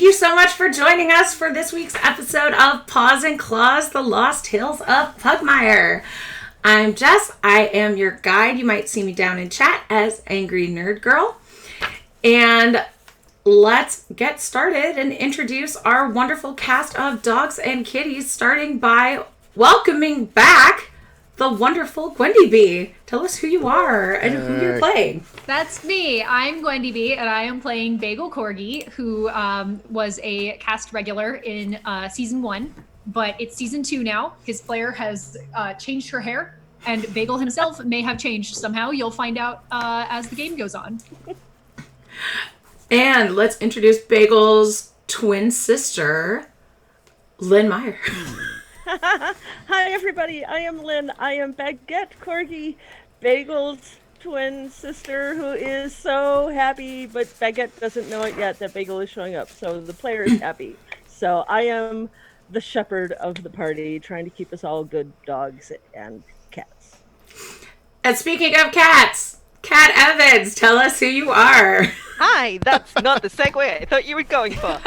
Thank you so much for joining us for this week's episode of Paws and Claws, The Lost Hills of Pugmire. I'm Jess. I am your guide. You might see me down in chat as Angry Nerd Girl. And let's get started and introduce our wonderful cast of dogs and kitties, starting by welcoming back the wonderful Gwendy B. Tell us who you are and who you're playing. That's me. I'm Gwendy B, and I am playing Bagel Corgi, who was a cast regular in Season 1, but it's Season 2 now. His player has changed her hair, and Bagel himself may have changed somehow. You'll find out as the game goes on. And let's introduce Bagel's twin sister, Lynn Meyer. Hi, everybody. I am Lynn. I am Baguette Corgi, Bagel's twin sister, who is so happy, but Baguette doesn't know it yet that Bagel is showing up, so the player is happy. So I am the shepherd of the party, trying to keep us all good dogs and cats. And speaking of cats, Cat Evans, tell us who you are. Hi, that's not the segue I thought you were going for.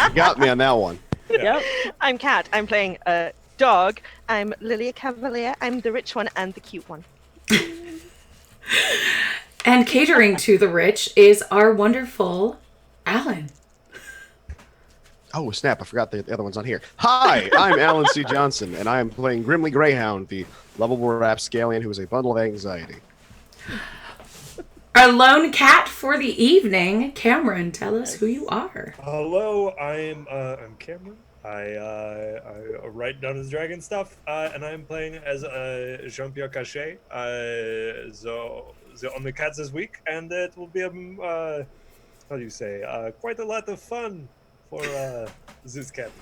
You got me on that one. Yep. I'm Kat. I'm playing a dog. I'm Lilia Cavalier. I'm the rich one and the cute one. And catering to the rich is our wonderful Alan. Oh, snap. I forgot the other one's on here. Hi, I'm Alan C. Johnson, and I am playing Grimly Greyhound, the lovable rapscallion who is a bundle of anxiety. Our lone cat for the evening, Cameron, tell us who you are. Hello, I'm Cameron. I write Dungeons & Dragons stuff, and I'm playing as Jean-Pierre Cachet, the only cat this week, and it will be quite a lot of fun for this cat.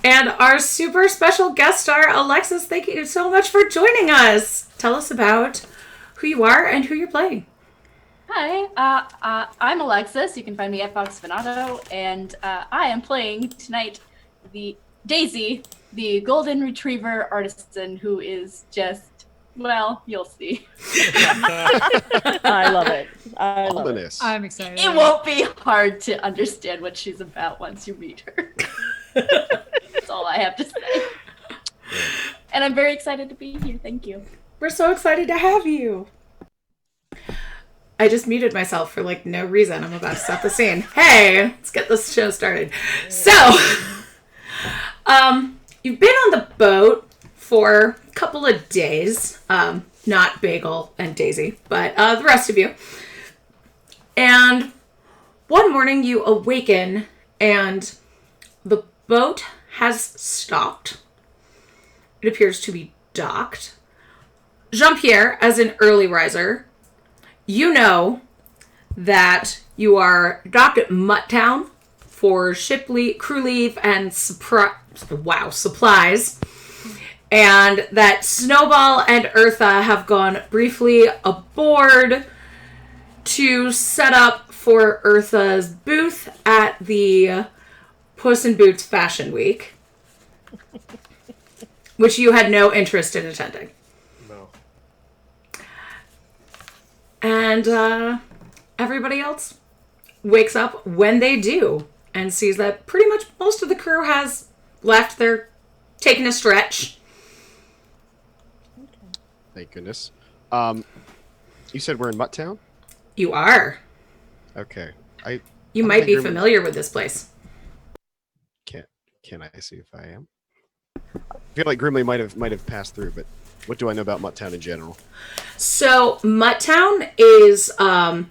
And our super special guest star, Alexis, thank you so much for joining us. Tell us about who you are and who you're playing. Hi, I'm Alexis. You can find me at Fox Venato, and I am playing tonight the Daisy, the golden retriever artisan who is just, well, you'll see. I love it. I love it. I'm excited. It won't be hard to understand what she's about once you meet her. That's all I have to say. And I'm very excited to be here. Thank you. We're so excited to have you. I just muted myself for no reason. I'm about to set the scene. Hey, let's get this show started. So, you've been on the boat for a couple of days. Not Bagel and Daisy, but the rest of you. And one morning you awaken and the boat has stopped. It appears to be docked. Jean-Pierre, as an early riser, you know that you are docked at Mutttown for crew leave and supplies, and that Snowball and Eartha have gone briefly aboard to set up for Eartha's booth at the Puss in Boots Fashion Week, which you had no interest in attending. And everybody else wakes up when they do and sees that pretty much most of the crew has left. They're taking a stretch. Thank goodness. You said we're in Mutttown? You are. Okay. You might be familiar with this place. Can I see if I am? I feel like Grimly might have passed through, but what do I know about Mutttown in general? So Mutttown is a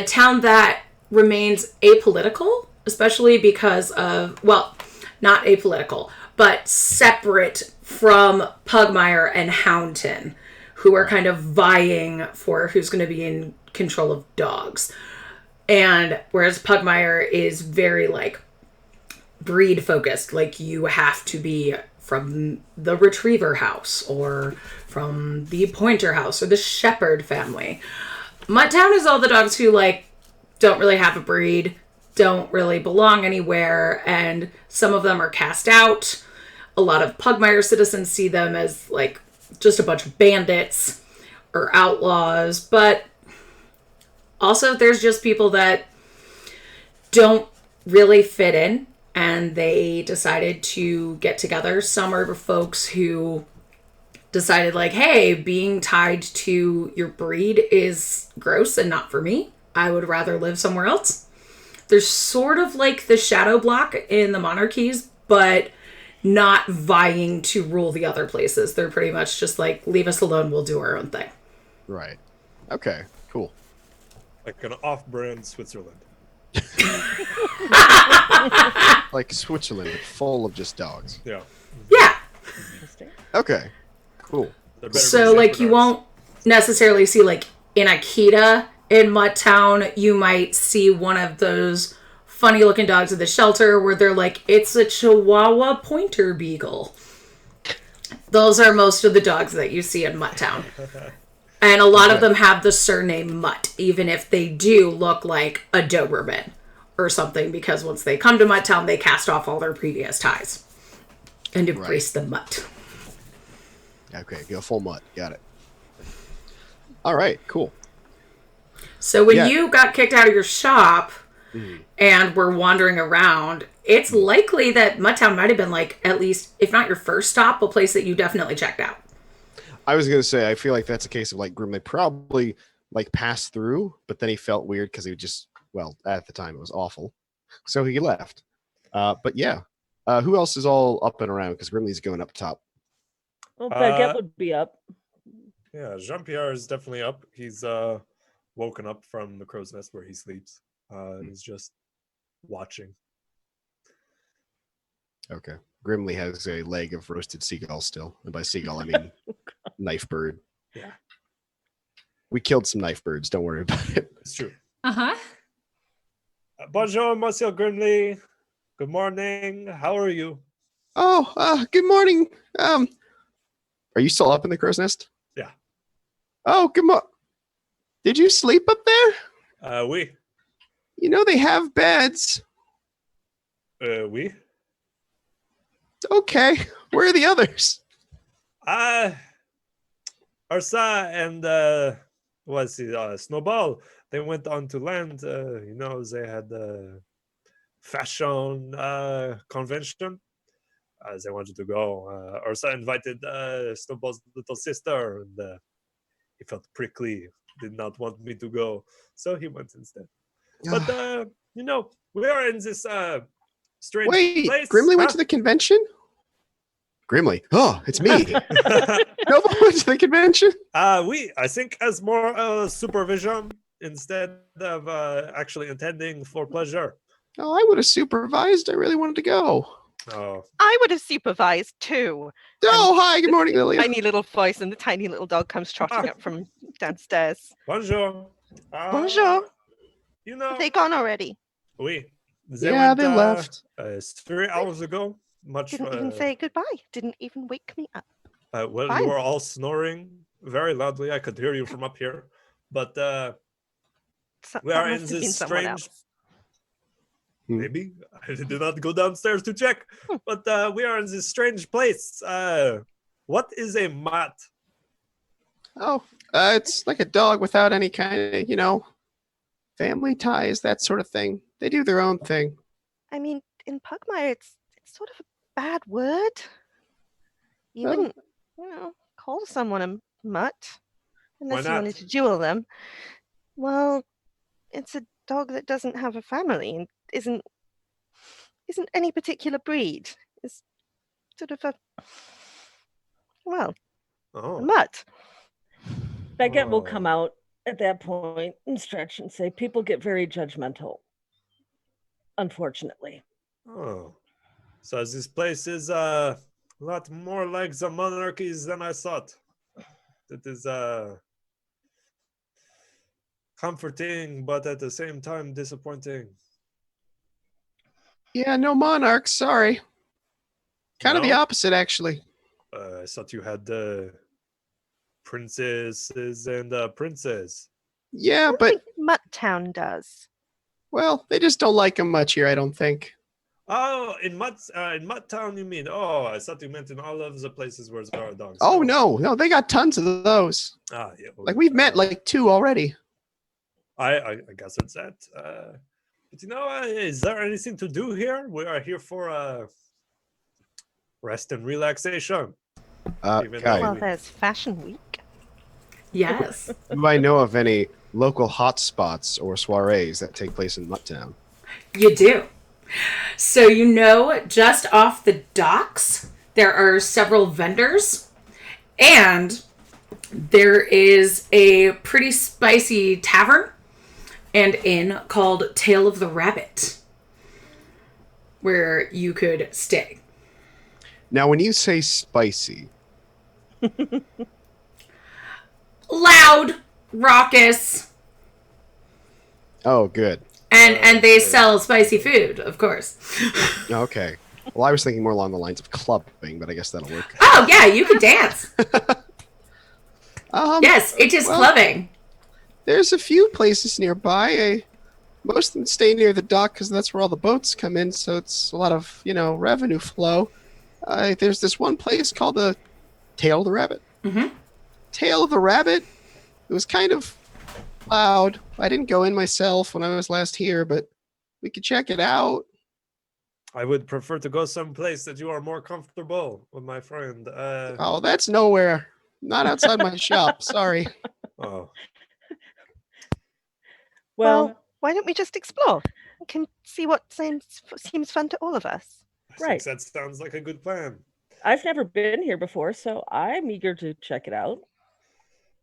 town that remains apolitical, especially because of, well, not apolitical, but separate from Pugmire and Houndton, who are kind of vying for who's going to be in control of dogs. And whereas Pugmire is very breed focused, you have to be from the Retriever House or from the Pointer House or the Shepherd family. Mutttown is all the dogs who don't really have a breed, don't really belong anywhere, and some of them are cast out. A lot of Pugmire citizens see them as just a bunch of bandits or outlaws, but also there's just people that don't really fit in, and they decided to get together. Some are folks who decided, like, hey, being tied to your breed is gross and not for me. I would rather live somewhere else. There's sort of like the shadow block in the monarchies, but not vying to rule the other places. They're pretty much just like, leave us alone, we'll do our own thing. Right. Okay, cool. Like an off-brand Switzerland. Like Switzerland, but full of just dogs. Yeah. Yeah. Okay, cool. There better So, be like, safer you dogs. won't necessarily see, like, in Akita in Mutt Town, you might see one of those funny looking dogs at the shelter where they're like, it's a Chihuahua Pointer Beagle. Those are most of the dogs that you see in Mutt Town. And a lot of them have the surname Mutt, even if they do look like a Doberman or something, because once they come to Mutt Town, they cast off all their previous ties and embrace the Mutt. Okay, go full mutt. Got it. All right, cool. So when Yeah. you got kicked out of your shop and were wandering around, it's likely that Mudtown might have been, like, at least, if not your first stop, a place that you definitely checked out. I was gonna say, I feel like that's a case of like Grimley probably like passed through, but then he felt weird because he just, well, at the time it was awful, so he left. But yeah, who else is all up and around? Because Grimley's going up top. Well, Baguette would be up. Yeah, Jean-Pierre is definitely up. He's woken up from the crow's nest where he sleeps. He's just watching. Okay. Grimley has a leg of roasted seagull still. And by seagull, I mean knife bird. Yeah. We killed some knife birds. Don't worry about it. It's true. Uh-huh. Bonjour, Monsieur Grimley. Good morning. How are you? Oh, good morning. Are you still up in the crow's nest? Yeah. Oh, good morning. Did you sleep up there? Oui. You know they have beds. Oui. Okay. Where are the others? Ursa and Snowball, they went on to land. They had the fashion convention. They wanted to go. Ursa invited Snowball's little sister, and he felt prickly, did not want me to go, so he went instead. But we are in this strange place. Grimley went to the convention? Grimley. Oh, it's me. Nobody went to the convention? I think as more supervision instead of actually attending for pleasure. Oh, I would have supervised. I really wanted to go. Oh, I would have supervised too. Oh, hi. Good morning, Lilia. Tiny little voice, and the tiny little dog comes trotting up from downstairs. bonjour. Bonjour. You know, Are they gone already? oui. Yeah, they left. 3 hours ago. Much. Didn't even say goodbye. Didn't even wake me up. Well, Fine. you were all snoring very loudly. I could hear you from up here. But we are in must have been this someone strange. else. Maybe I did not go downstairs to check, but we are in this strange place. What is a mat? Oh, it's like a dog without any kind of, family ties, that sort of thing. They do their own thing. I mean, in Pugmire, it's sort of a bad word. You Oh. wouldn't, call someone a mutt unless you not? wanted to duel them. Well, it's a dog that doesn't have a family and isn't any particular breed. It's sort of a Oh, mutt. Baguette will Oh. come out at that point and stretch and say, people get very judgmental, unfortunately. oh. So this place is a lot more like the monarchies than I thought. It is comforting, but at the same time disappointing. Yeah, no monarchs. Sorry. Kind of the No? opposite, actually. I thought you had princesses and princes. Yeah, I but, think Mutt Town does. well, they just don't like him much here, I don't think. Oh, in Mutt Town, you mean? Oh, I thought you meant in all of the places where there are dogs. Oh, no, they got tons of those. Ah, yeah. Like, we've met like 2 already. I guess it's that. But is there anything to do here? We are here for rest and relaxation. Even Kai, Well, there's Fashion Week. Yes. do I know of any local hotspots or soirees that take place in Mutttown? You do. So just off the docks, there are several vendors, and there is a pretty spicy tavern and inn called Tail of the Rabbit, where you could stay. Now, when you say spicy, Loud, raucous, oh, good. and they sell spicy food, of course. Okay. Well, I was thinking more along the lines of clubbing, but I guess that'll work. Oh yeah, you could dance. Yes, it is well, clubbing. There's a few places nearby. Most of them stay near the dock because that's where all the boats come in, so it's a lot of, revenue flow. There's this one place called the Tail of the Rabbit. Mm-hmm. Tail of the Rabbit? It was kind of loud. I didn't go in myself when I was last here, but we could check it out. I would prefer to go someplace that you are more comfortable with, my friend. Oh, that's nowhere. Not outside my shop. Sorry. Oh, Well, Why don't we just explore? We can see what seems fun to all of us. I Right. think that sounds like a good plan. I've never been here before, so I'm eager to check it out.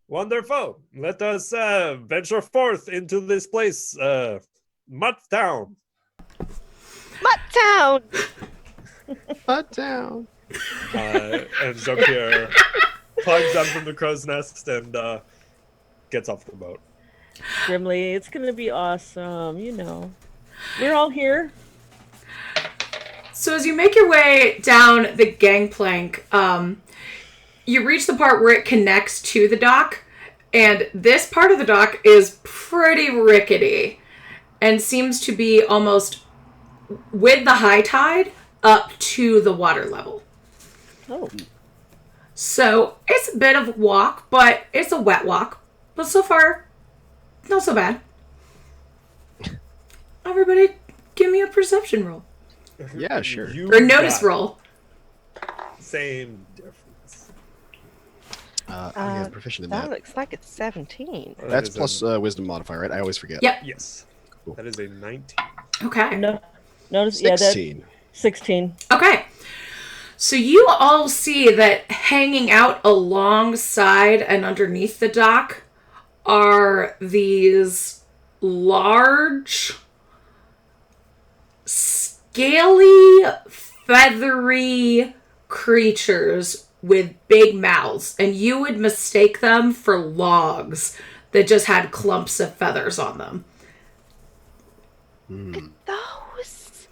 Wonderful. Let us venture forth into this place, Mutttown. Mutttown! Mutttown. And Jean-Pierre climbs down from the crow's nest and gets off the boat. Grimly, it's going to be awesome, We're all here. So as you make your way down the gangplank, you reach the part where it connects to the dock, and this part of the dock is pretty rickety and seems to be almost with the high tide up to the water level. Oh, So it's a bit of a walk, but it's a wet walk. But so far, not so bad. Everybody, give me a perception roll. Yeah, sure. You Or notice got roll. Same difference. I have proficient in That that. looks like it's 17. That That's is plus wisdom modifier, right? I always forget. Yep. Yes. Cool. That is a 19. Okay. no. Notice, yeah, that 16. 16. Okay. So you all see that hanging out alongside and underneath the dock are these large, scaly, feathery creatures with big mouths. And you would mistake them for logs that just had clumps of feathers on them. Those!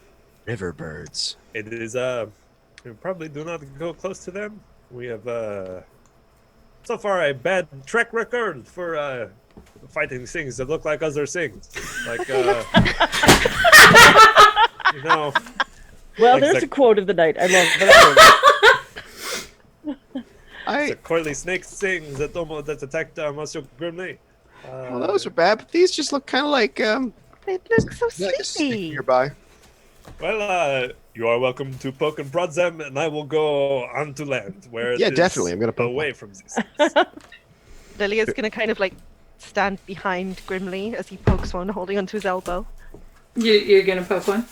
River birds. It is, we probably do not go close to them. We have, so far a bad track record for, fighting things that look like other things. Like, Well, Like there's the- a quote of the night. I love it. the coily snake things that almost that attacked Monsieur Grimley. Well, those are bad, but these just look kind of like They look so like a stick sleepy. nearby. Well, you are welcome to poke and prod them, and I will go onto land where Yeah, it is definitely, I'm gonna poke away one. from these things. Lilia's gonna kind of like stand behind Grimly as he pokes one, holding onto his elbow. You're going to poke one?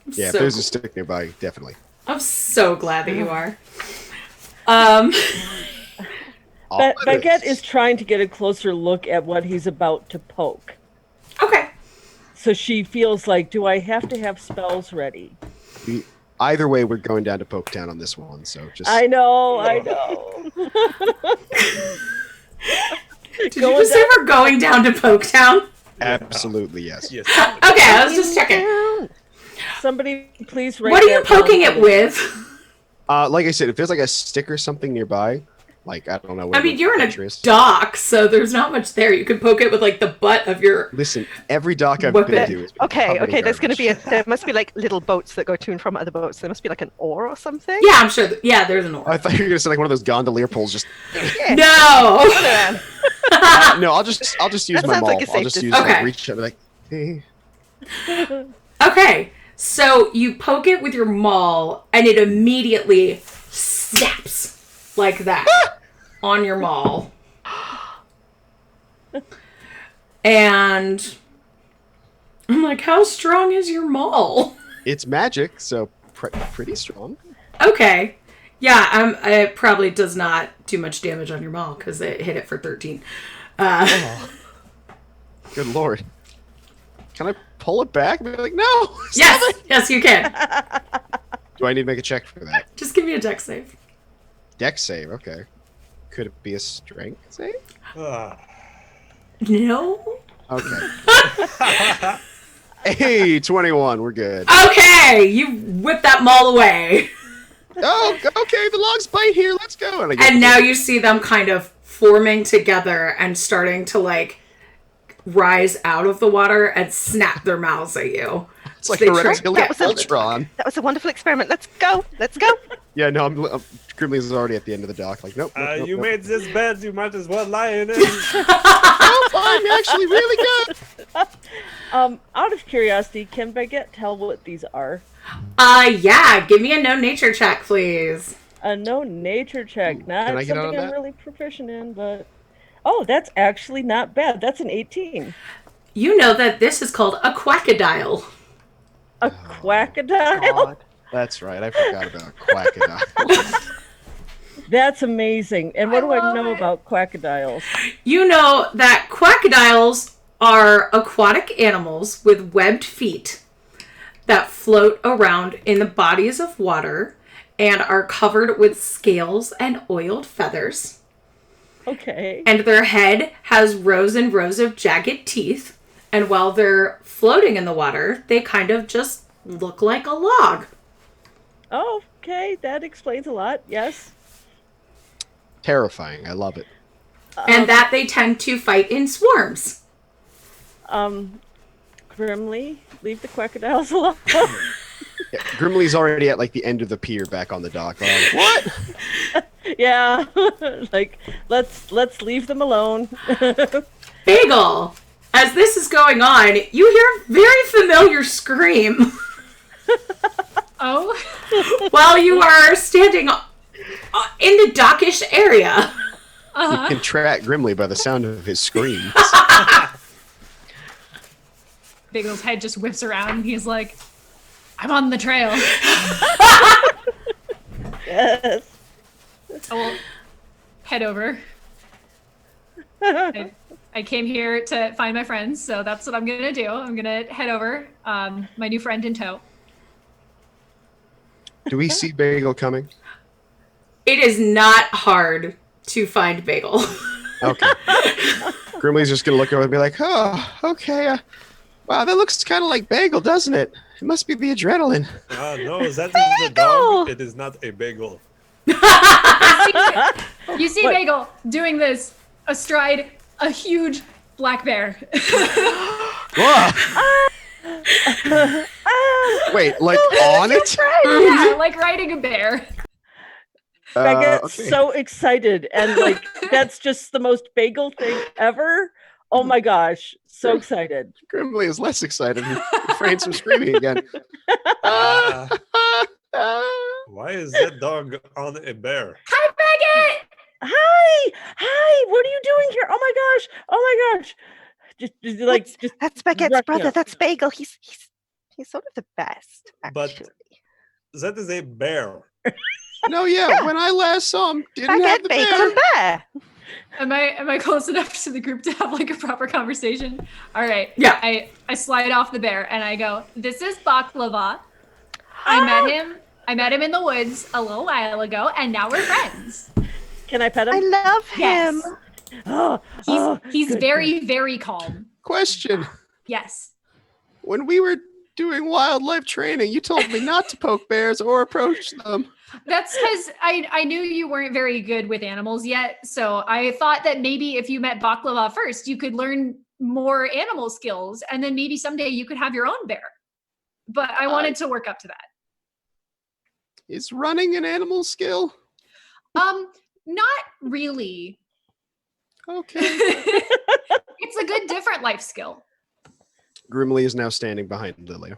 Yeah, if So there's a stick nearby, definitely. I'm so glad that you are. Baguette is trying to get a closer look at what he's about to poke. Okay. So she feels like, do I have to have spells ready? Either way, we're going down to Poketown on this one, so just... I know. Did you just say we're going down to Poketown? Absolutely, yes. Yes. Okay, I was just checking. Down. Somebody please write What are you that down poking for it me. with? Like I said, if there's like a stick or something nearby, like, I don't know what I mean, you're in a interest. dock, so there's not much there. You could poke it with, like, the butt of your... Listen, every dock I've Whip been it. to is Okay, covered in okay, there's gonna garbage. be there must be like little boats that go to and from other boats. There must be like an oar or something. Yeah, I'm sure. Yeah, there's an I oar. thought you were gonna say like one of those gondolier poles. Just No! Yeah. no, I'll just use That my sounds maul. like a I'll safe just use decision. like Okay. reach out and be like, hey, Okay, so you poke it with your maul, and it immediately snaps like that on your maul. And I'm like, how strong is your maul? It's magic, so pretty strong. Okay. Yeah, it probably does not do much damage on your maul because it hit it for 13. Good lord. Can I pull it back and be like, no? Yes, you can. Do I need to make a check for that? Just give me a dex save. Dex save, okay. Could it be a strength save? No. Okay. Hey, 21, we're good. Okay, you whip that maul away. Oh, okay, the logs bite here, let's go. And now you see them kind of forming together and starting to, like, rise out of the water and snap their mouths at you. It's like a reptilian Ultron. That was a wonderful experiment. Let's go. Let's go. Yeah, no, Grimly is already at the end of the dock. Like, nope. You made this bed. You might as well lie in it. Oh, I'm actually really good. Out of curiosity, can Baguette tell what these are? Yeah. Give me a no nature check, please. A no nature check. Not Can I get on something I'm that? really proficient in, but oh, that's actually not bad. That's an 18. You know that this is called a quackadile. A quackadile? That's right. I forgot about quackadile. That's amazing. And what do I know love it. about quackadiles? You know that quackadiles are aquatic animals with webbed feet that float around in the bodies of water and are covered with scales and oiled feathers. Okay. And their head has rows and rows of jagged teeth. And while they're floating in the water, they kind of just look like a log. Oh, okay. That explains a lot. Yes. Terrifying. I love it. And that they tend to fight in swarms. Grimly, leave the quackadiles alone. Yeah, Grimly's already at like the end of the pier back on the dock. Like, what? Yeah. Like, let's leave them alone. Bagel, as this is going on, you hear a very familiar scream Oh, while you are standing in the dockish area. You can track Grimly by the sound of his screams. Bagel's head just whips around and he's like, I'm on the trail. Yes. I will head over. I came here to find my friends, so that's what I'm going to do. I'm going to head over, my new friend in tow. Do we see Bagel coming? It is not hard to find Bagel. Okay. Grimly's just going to look over and be like, oh, okay. Wow, that looks kind of like Bagel, doesn't it? It must be the adrenaline. No, that is the dog. It is not a bagel. You see Bagel doing this astride a huge black bear. Whoa. Wait, like on it? Yeah, like riding a bear. Baguette's Okay. so excited, and like that's just the most Bagel thing ever. Oh my gosh, so excited. Grimly is less excited and refrains from screaming again. Why is that dog on a bear? Hi, Baguette! Hi, what are you doing here? Oh my gosh. Just That's Baguette's rushing brother. up. That's Bagel. He's sort of the best, But- actually. That is a bear. No, yeah, when I last saw him, didn't have Baguette, the Bagel, bear. and Bear. Am I close enough to the group to have like a proper conversation? All right. Yeah. I slide off the bear and I go, "This is Baklava. I met him in the woods a little while ago, and now we're friends." Can I pet I him? love Yes. him. He's good, very, very calm. Question. Yes. When we were doing wildlife training, you told me not to poke bears or approach them. That's because I knew you weren't very good with animals yet. So I thought that maybe if you met Baklava first, you could learn more animal skills. And then maybe someday you could have your own bear. But I wanted to work up to that. Is running an animal skill? Not really. Okay. It's a good different life skill. Grimly is now standing behind Lilia.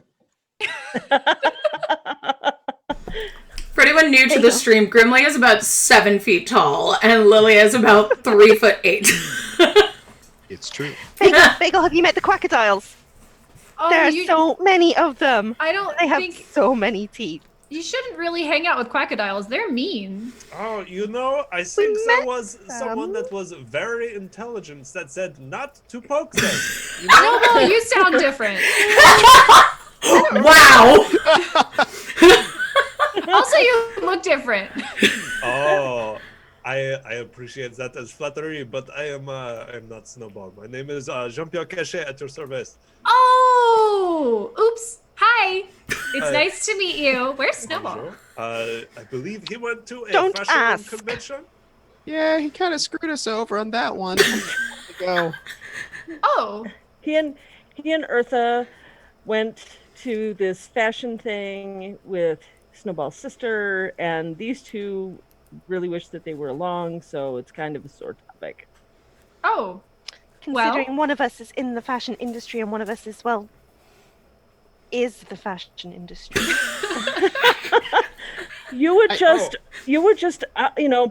For anyone new to the stream, Grimly is about 7 feet tall, and Lilia is about 3'8". It's true. Bagel, have you met the crocodiles? Oh, There are so many of them. I don't They have think so many teeth. you shouldn't really hang out with crocodiles. They're mean. Oh, I think there met was someone them. that was very intelligent that said not to poke them. Noble, you sound different. Wow! Also, you look different. Oh, I appreciate that as flattery, but I am not Snowball. My name is Jean-Pierre Cachet at your service. Oh, oops. Hi. It's Hi. nice to meet you. Where's Snowball? Bonjour. I believe he went to a Don't fashion ask. convention. Yeah, he kind of screwed us over on that one. Go. Oh, He and Eartha went to this fashion thing with Snowball's sister, and these two really wish that they were along, so it's kind of a sore topic. oh. Considering one of us is in the fashion industry and one of us is, well, is the fashion industry. You would just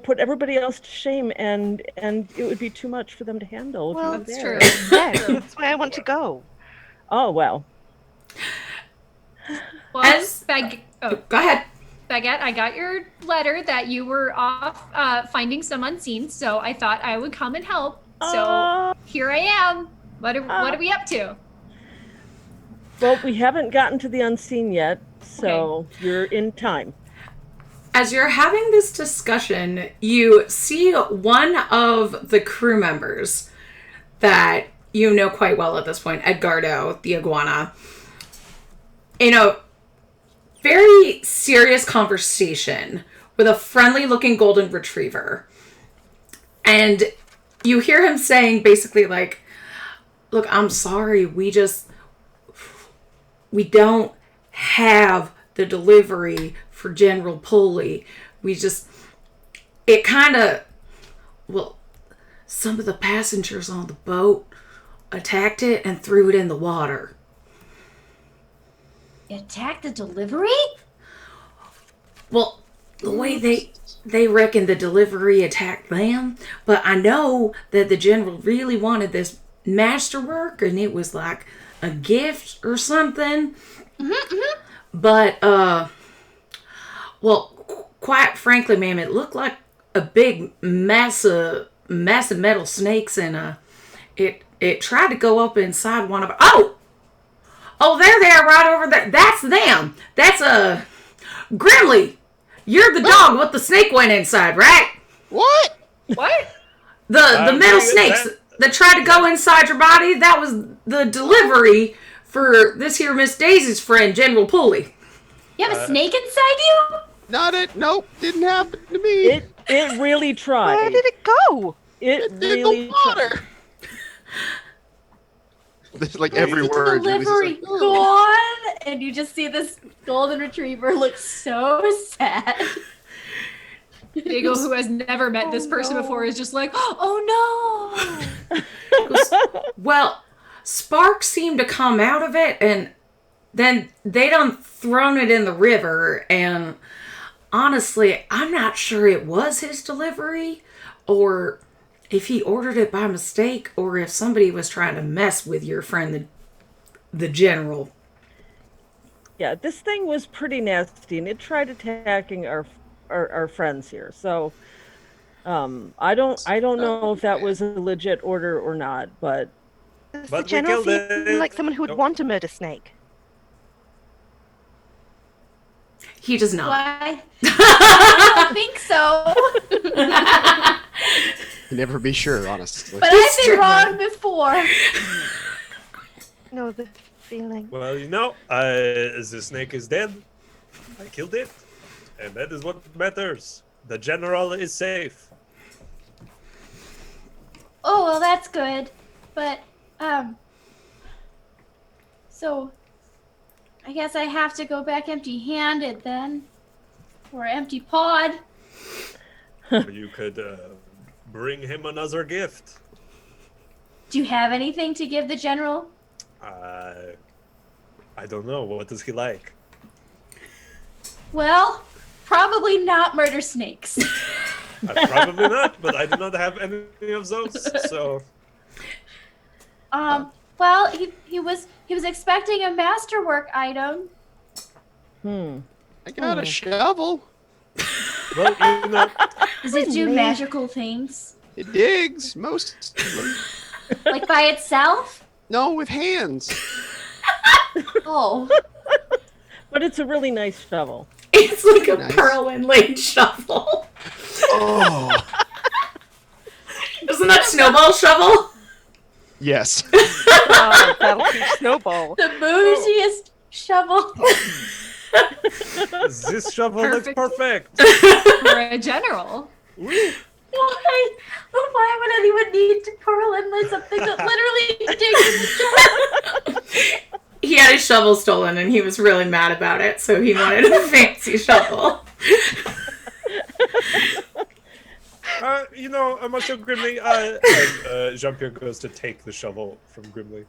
put everybody else to shame, and it would be too much for them to handle. if you Well, were That's there. true. Yeah, that's where I want to go. Oh well. Well, As- oh, Go ahead. Baguette, I got your letter that you were off finding some unseen, so I thought I would come and help. So here I am. What are we up to? Well, we haven't gotten to the unseen yet, so you're in time. As you're having this discussion, you see one of the crew members that you know quite well at this point, Edgardo, the iguana, in a very serious conversation with a friendly-looking golden retriever. And you hear him saying basically like, look, I'm sorry, we don't have the delivery for General Pulley. Some of the passengers on the boat attacked it and threw it in the water. You attacked the delivery? Well, the way they reckon the delivery attacked them, but I know that the general really wanted this masterwork and it was like a gift or something. But, quite frankly, ma'am, it looked like a big massive metal snakes and it tried to go up inside one of Oh, they're there right over there. That's them. That's Grimly. You're the dog with the snake went inside, right? What? What? The metal snakes that tried to go inside your body, that was the delivery for this here Miss Daisy's friend, General Pulley. You have a snake inside you? Not it. Nope. Didn't happen to me. It really tried. Where did it go? It in really the water. There's like every word. Delivery gone, and you just see this golden retriever look so sad. Diego, who has never met this person before, is just like, oh no. Well, sparks seemed to come out of it, and then they done thrown it in the river, and honestly, I'm not sure it was his delivery, or if he ordered it by mistake, or if somebody was trying to mess with your friend, the general. Yeah, this thing was pretty nasty, and it tried attacking our friends here. So, I don't know if that was a legit order or not, but Does But the we general killed seem it. like someone who would Nope. want to murder Snake? He does not. Why? I don't think so. Can never be sure, honestly. But I've been wrong before. No, the feeling. Well, the snake is dead. I killed it. And that is what matters. The general is safe. Oh, well, that's good. But, so, I guess I have to go back empty-handed then. Or empty-pawed. Or you could bring him another gift. Do you have anything to give the general? I don't know. What does he like? Well, probably not murder snakes. Probably not, but I do not have any of those. So, Well, he was expecting a masterwork item. I got a shovel. well, you know, Does it do magical things? It digs most. Like by itself? No, with hands. Oh. But it's a really nice shovel. It's like a Nice. pearl inlaid shovel. Oh, Isn't that Snowball shovel? yes. Oh, that'll teach Snowball. The bougiest shovel. this shovel looks perfect. For a general. Why would anyone need to pearl inlay something that literally digs? He had his shovel stolen and he was really mad about it, so he wanted a fancy shovel. You know, Monsieur Grimly, Jean-Pierre goes to take the shovel from Grimly.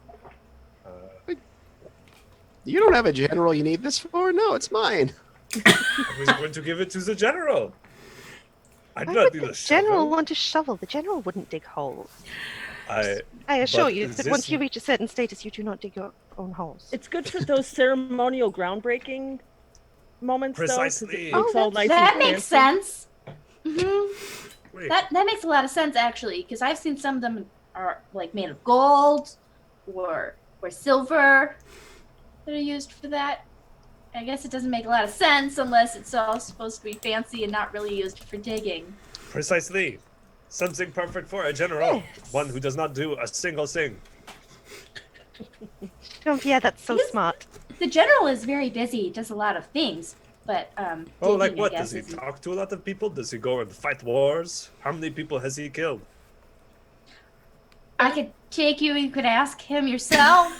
You don't have a general you need this for? No, it's mine. I was going to give it to the general. I do Why not would need the a shovel. general want a shovel? The general wouldn't dig holes. I assure but you that this- once you reach a certain status, you do not dig your own holes. It's good for those ceremonial groundbreaking moments, Precisely. though. 'Cause it looks all nice That and makes fancy. sense. hmm Wait, That makes a lot of sense actually, because I've seen some of them are like made of gold or silver that are used for that. I guess it doesn't make a lot of sense unless it's all supposed to be fancy and not really used for digging. precisely. Something perfect for a general. Yes. One who does not do a single thing. Oh, yeah, that's so smart. The general is very busy, does a lot of things, but Oh, like digging, I what? guess, Does he isn't- talk to a lot of people? Does he go and fight wars? How many people has he killed? I could take you. You could ask him yourself.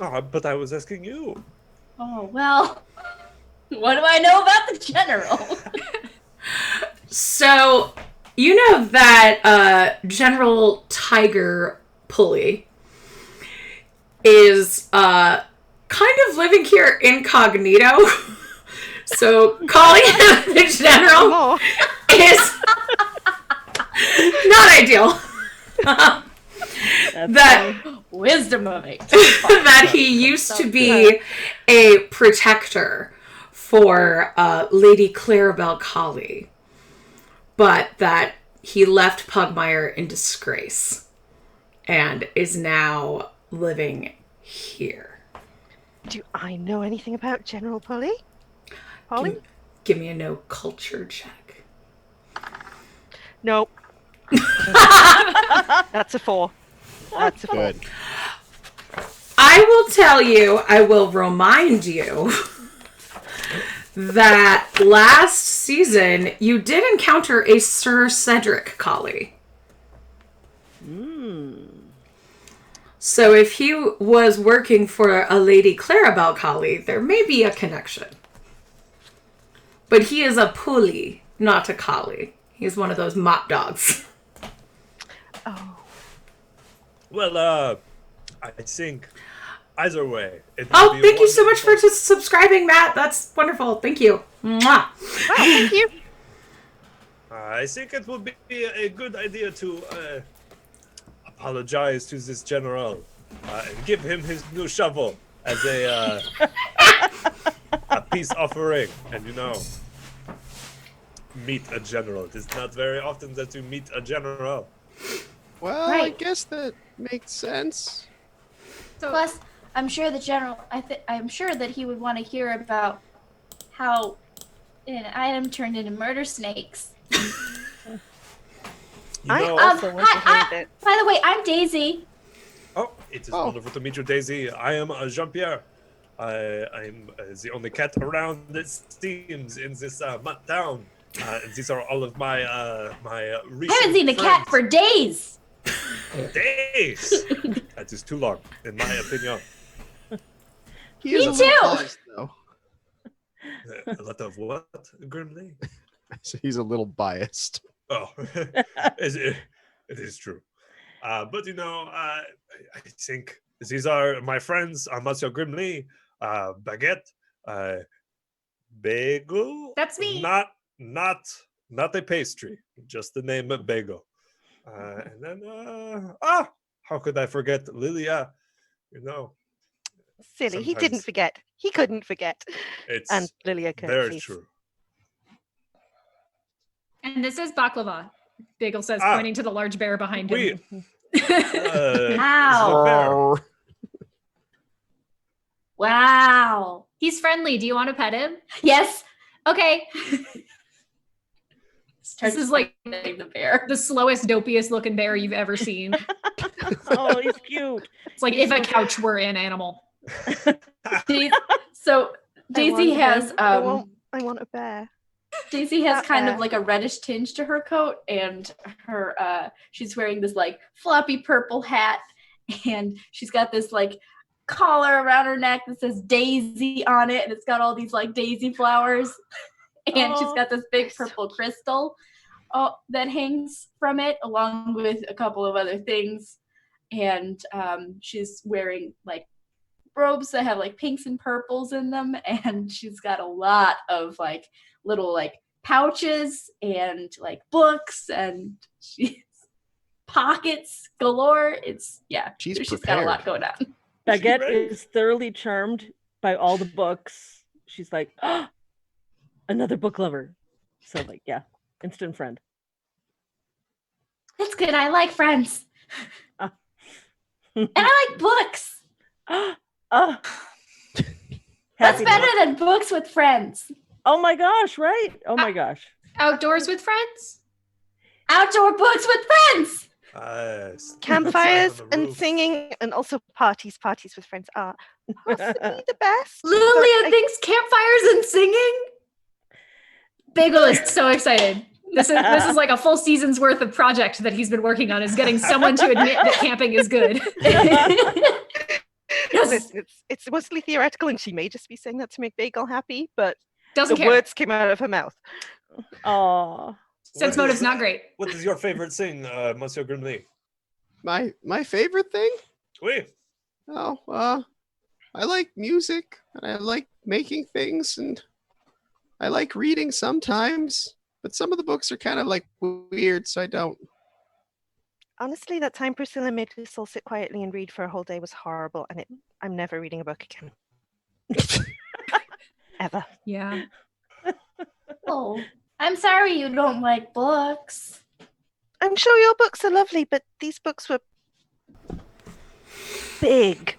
Oh, but I was asking you. Oh well. What do I know about the general? So, you know that General Tiger Pulley is kind of living here incognito. So, calling him the general Oh, is not ideal. that Wisdom of it. that he used to be a protector for Lady Clarabelle Colley, but that he left Pugmire in disgrace and is now living here. do I know anything about General Polly? Polly? Give me a no culture check. No. That's a 4. That's a 4. Good. I will tell you, I will remind you that last season you did encounter a Sir Cedric Colley. So if he was working for a Lady Clarabelle Colley, there may be a connection. But he is a pulley, not a collie. He's one of those mop dogs. Oh. Well, I think either way. It will Oh, be thank you so much for wonderful. subscribing, Matt. That's wonderful. Thank you. Mwah. Wow, thank you. I think it would be a good idea to apologize to this general and give him his new shovel as a peace offering. And meet a general. It is not very often that you meet a general. Well, I Right. guess that makes sense. So, Plus, I'm sure the general. I'm sure that he would want to hear about how an item turned into murder snakes. I know, also want to hear that. By the way, I'm Daisy. oh, it is wonderful to meet you, Daisy. I am Jean-Pierre. I'm the only cat around that seems in this mud town. And these are all of my recent I haven't seen a cat for days. days. That is too long, in my opinion. He is Me a little too. biased, though. A lot of what, Grimly? So he's a little biased. Oh, it is true. But I think these are my friends, Monsieur Grimley, Baguette, Bagel. That's me. Not a pastry, just the name of Bagel. And then how could I forget Lilia? You know, Silly, he sometimes didn't forget. He couldn't forget. it's And Lilia very curtsies. true. And this is baklava. Bagel says, Ah. pointing to the large bear behind him. Wow. Wow. He's friendly. Do you want to pet him? Yes. Okay. Starts This is like petting the bear. the slowest, dopiest looking bear you've ever seen. Oh, he's cute. It's like if a couch were an animal. So Daisy has I want a bear. Daisy has Not kind bad. of like a reddish tinge to her coat, and her she's wearing this like floppy purple hat, and she's got this like collar around her neck that says Daisy on it, and it's got all these like daisy flowers, and she's got this big purple crystal that hangs from it, along with a couple of other things, and she's wearing like robes that have like pinks and purples in them, and she's got a lot of like little like pouches and like books, and she's pockets galore. She's she's got a lot prepared. going on. Baguette Right. is thoroughly charmed by all the books. She's like, oh, another book lover. So like, yeah, instant friend. That's good. I like friends. Ah. And I like books. Oh, What's happy better than books with friends? Oh my gosh, right? Oh my gosh. Outdoors with friends? Outdoor books with friends. Campfires outside on the and roof. singing, and also parties. Parties with friends are possibly the best. Lilia thinks campfires and singing? Bagel is so excited. This is like a full season's worth of project that he's been working on, is getting someone to admit that camping is good. Listen, it's mostly theoretical, and she may just be saying that to make Bagel happy, but Doesn't the care. words came out of her mouth. Oh, Sense motive's not great. What is your favorite thing, Monsieur Grimley? My favorite thing? Oui. Oh, I like music, and I like making things, and I like reading sometimes. But some of the books are kind of like weird, so I don't. Honestly, that time Priscilla made us all sit quietly and read for a whole day was horrible, and I'm never reading a book again. Ever. Yeah. Oh, I'm sorry you don't like books. I'm sure your books are lovely, but these books were big.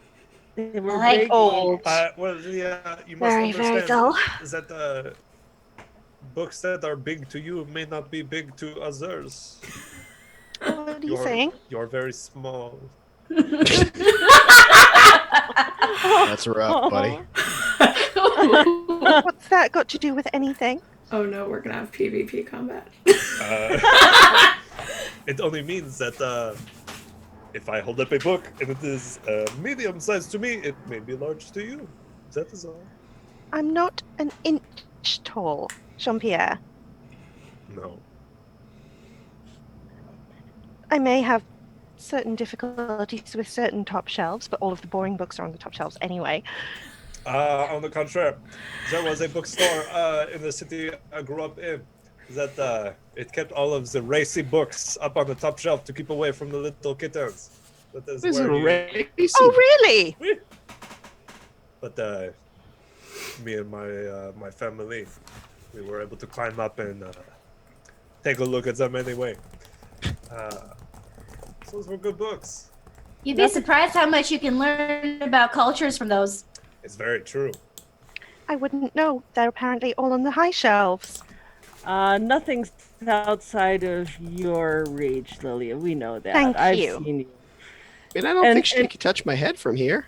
they were like big. old. Well, yeah, you must Very, understand very dull. is that books that are big to you may not be big to others. What are you saying? You're very small. That's rough, buddy. What's that got to do with anything? Oh no, we're gonna have PvP combat. It only means that if I hold up a book and it is medium sized to me, it may be large to you. That is all. I'm not an inch tall, Jean-Pierre. No. I may have certain difficulties with certain top shelves, but all of the boring books are on the top shelves anyway. On the contrary, there was a bookstore in the city I grew up in that it kept all of the racy books up on the top shelf to keep away from the little kittens. That is This is where you- racy. Oh, really? But me and my family, we were able to climb up and take a look at them anyway. Those were good books. You'd be surprised how much you can learn about cultures from those. It's very true. I wouldn't know. They're apparently all on the high shelves. Nothing's outside of your reach, Lilia. We know that. Thank I've you. seen you. And I don't And- think she and- could touch my head from here.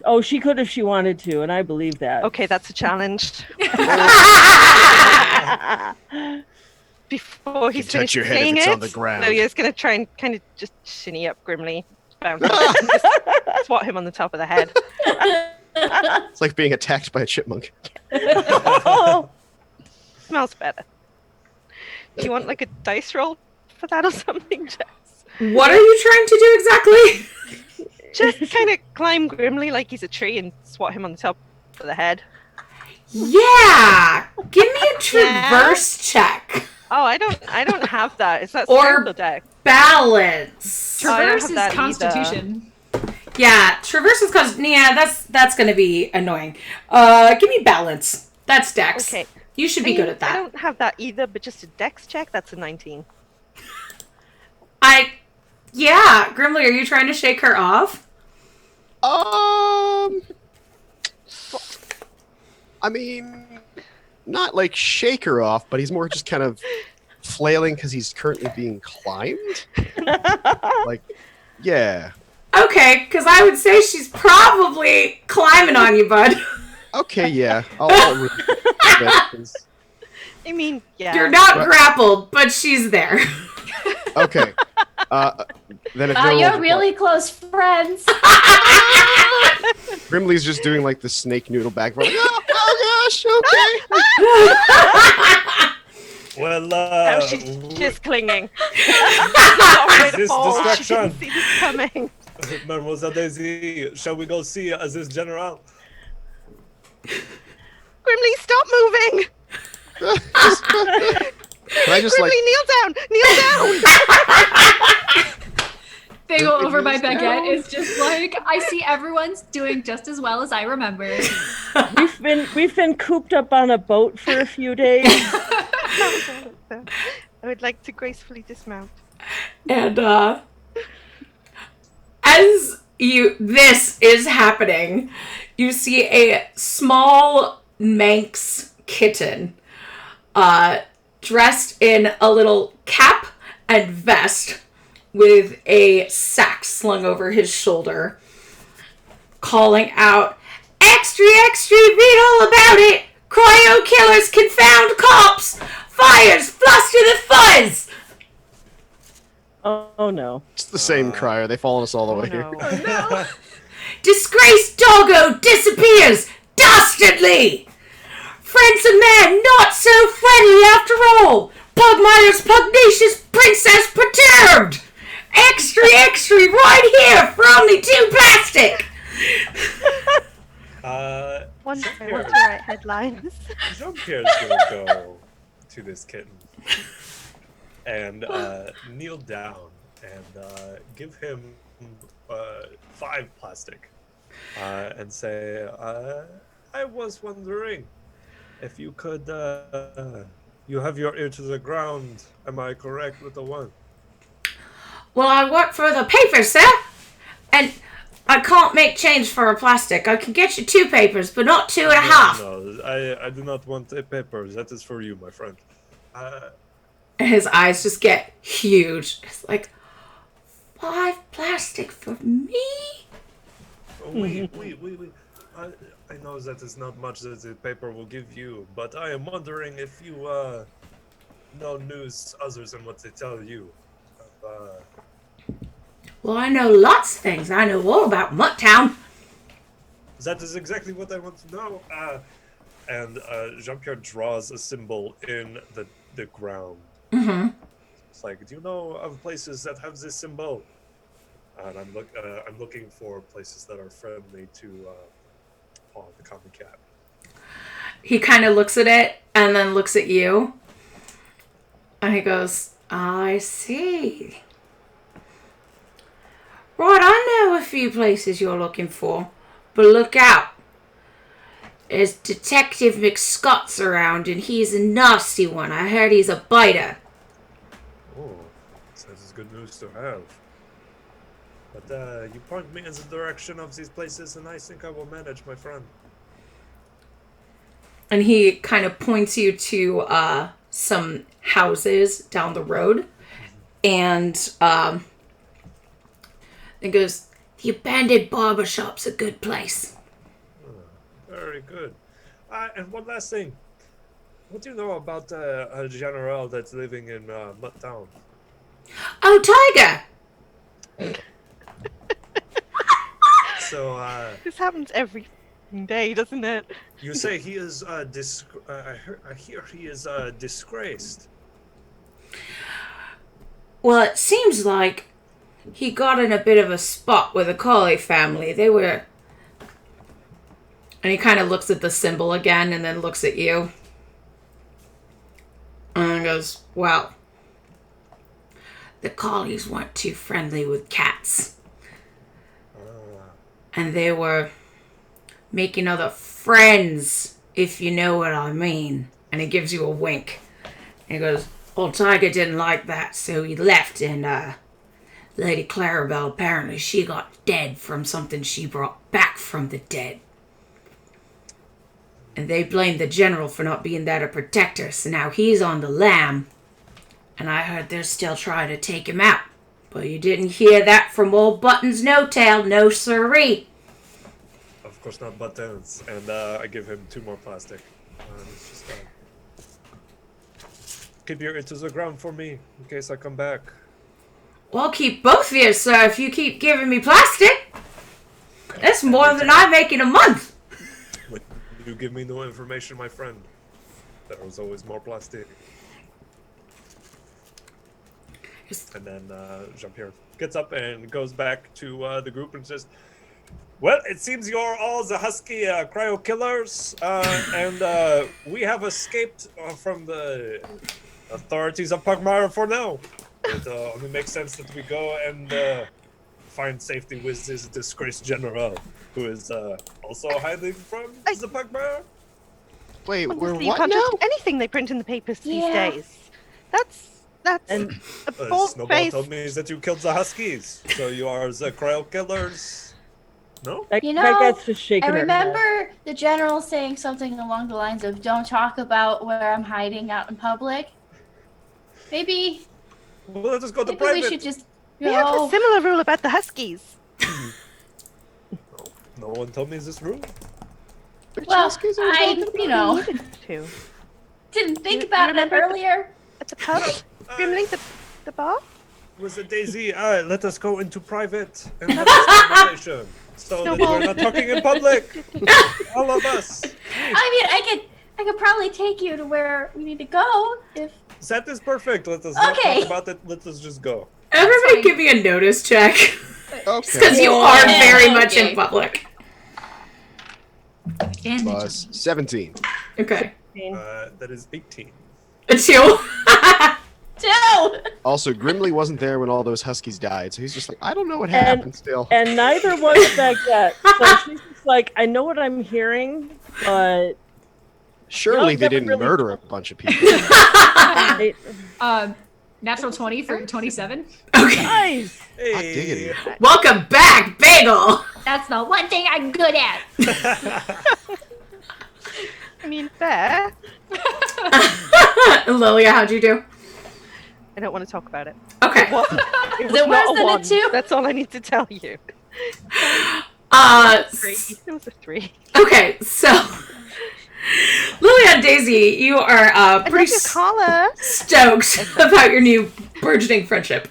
Oh, she could if she wanted to, and I believe that. Okay, that's a challenge. Before he's touch finished your head if saying it's it, on the ground. Lilia's going to try and kind of just shinny up grimly, bounce, just swat him on the top of the head. It's like being attacked by a chipmunk. Oh, Smells better. Do you want like a dice roll for that or something, Jess? What are you trying to do exactly? just kind of climb grimly like he's a tree and swat him on the top of the head. Yeah! Give me a traverse check. Oh, I don't have that. Is that Or strength deck? Balance. Oh, I don't Traverse have is that Constitution. Yeah, traverse is cause yeah, that's gonna be annoying. Give me balance. That's Dex. Okay. You should be good at I that. don't have that either, but just a dex check, that's a 19. Yeah, Grimly, are you trying to shake her off? I mean, not like shake her off, but he's more just kind of flailing because he's currently being climbed. Like, yeah. Okay, because I would say she's probably climbing on you, bud. Okay, yeah. I mean, yeah. You're not grappled, but she's there. Okay. Then if no You're one's really close friends. Grimly's just doing like the snake noodle back. Like, oh gosh, okay. Well, Oh, she's just clinging. this distraction. See this coming. Mademoiselle Daisy, shall we go see this general? Grimly, stop moving! Can I just Grimly, like kneel down! Kneel down! They go over by Baguette. It's just like, I see everyone's doing just as well as I remember. We've been cooped up on a boat for a few days. I would like to gracefully dismount. And as this is happening, you see a small Manx kitten dressed in a little cap and vest with a sack slung over his shoulder, calling out, "Extra, extra, read all about it! Cryo killers, confound cops! Fires, fluster the fuzz!" Oh no. it's the same crier. They followed us all the way here. No. Disgraced doggo disappears dastardly! Friends of man not so friendly after all! Pugmire's pugnacious princess perturbed! Extra, extra, right here for only 2 plastic! What's Jean-Pierre- your right headlines? Jean-Pierre's gonna go to this kitten and kneel down and give him 5 plastic and say, I was wondering if you could, you have your ear to the ground, am I correct with the one? Well, I work for the paper, sir, and I can't make change for a plastic. I can get you 2 papers, but not 2 and a half. No, I do not want a paper. That is for you, my friend. And his eyes just get huge. It's like, 5 plastic for me? We. I know that is not much that the paper will give you, but I am wondering if you know news other than what they tell you. Well, I know lots of things. I know all about Mutttown. That is exactly what I want to know. And Jean-Pierre draws a symbol in the ground. Mm-hmm. It's like, do you know of places that have this symbol? And I'm looking for places that are friendly to Paw, the common cat. He kind of looks at it and then looks at you. And he goes, I see. Right, I know a few places you're looking for. But look out. There's Detective McScott's around and he's a nasty one. I heard he's a biter. Oh, that is good news to have. But you point me in the direction of these places and I think I will manage, my friend. And he kind of points you to some houses down the road. And it goes, the abandoned barber shop's a good place. Very good. And one last thing. What do you know about a general that's living in Mutttown? Oh, Tiger! So, This happens every day, doesn't it? you say he is I hear he is disgraced. Well, it seems like he got in a bit of a spot with the Collie family. They were... And he kind of looks at the symbol again and then looks at you. And goes, well, the Collies weren't too friendly with cats. And they were making other friends, if you know what I mean. And he gives you a wink. And he goes, old Tiger didn't like that, so he left. And Lady Clarabelle, apparently she got dead from something she brought back from the dead. And they blamed the general for not being there to protect her, so now he's on the lam. And I heard they're still trying to take him out. But you didn't hear that from old Buttons No Tail, no siree. Of course not Buttons. And I give him 2 more plastic. It's just, keep your ear to the ground for me, in case I come back. Well, I'll keep both of you, sir, if you keep giving me plastic. That's more than I make in a month. When you give me no information, my friend, there was always more plastic. And then Jean-Pierre gets up and goes back to the group and says, well, it seems you're all the husky cryo killers, and we have escaped from the authorities of Pugmire for now. It only makes sense that we go and find safety with this disgraced general, who is also hiding from the Pugmire. Wait, we're Honestly, you what can't now? trust anything they print in the papers these Yeah. days. That's And a Snowball bold-faced... told me that you killed the huskies, so you are the cryo killers. No? You know, Baguette's just shaking I her head. remember the general saying something along the lines of, don't talk about where I'm hiding out in public. Maybe Well, let us go to we private. should just We have a go. similar rule about the huskies. No one told me this rule. Well, I, To. didn't think You about it remember the- earlier. At the pub? Grimly, the bar? Was it Daisy? Let us go into private and have this conversation, so that we're not talking in public. All of us. I mean, I could probably take you to where we need to go if. That is perfect. Let us not Okay. talk about it. Let us just go. Everybody fine. give me a notice check. Okay. Because you are Yeah. very much in Okay. public. And Plus 17. Okay. That is 18. It's you. Joe! Also, Grimly wasn't there when all those huskies died, so he's just like, I don't know what And- happened still. And neither was Baguette. So she's just like, I know what I'm hearing, but Surely No, they never didn't really- murder a bunch of people. it, natural 20 for 27. Okay. nice. Hot diggity. Welcome back, Bagel. That's the one thing I'm good at. I mean, fair. Lilia, how'd you do? I don't want to talk about it. Okay. What? It was it worse not a than a 1. 2? That's all I need to tell you. 3. It was a 3. Okay, so Lilia and Daisy, you are I pretty love your collar. stoked about your new burgeoning friendship.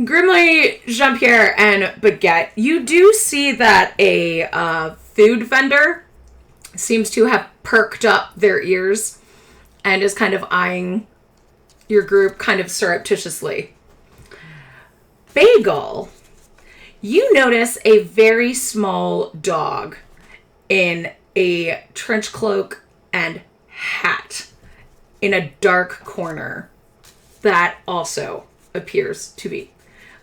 Grimly, Jean-Pierre, and Baguette, you do see that a food vendor seems to have perked up their ears and is kind of eyeing your group kind of surreptitiously. Bagel, you notice a very small dog in a trench cloak and hat in a dark corner that also appears to be.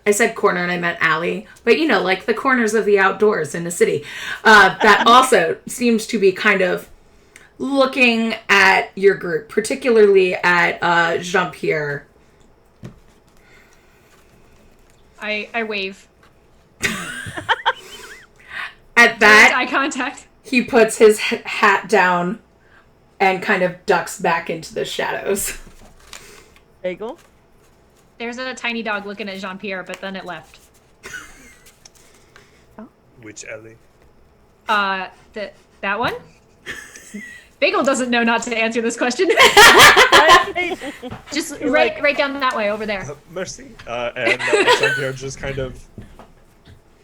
I said corner and I meant alley, but you know, like the corners of the outdoors in the city. That also seems to be kind of looking at your group, particularly at Jean-Pierre. I wave. At that, Eye contact. he puts his hat down and kind of ducks back into the shadows. Bagel. There's a tiny dog looking at Jean-Pierre, but then it left. Which Ellie? That one? Bagel doesn't know not to answer this question. Just right down that way over there. Mercy. And Jean-Pierre just kind of.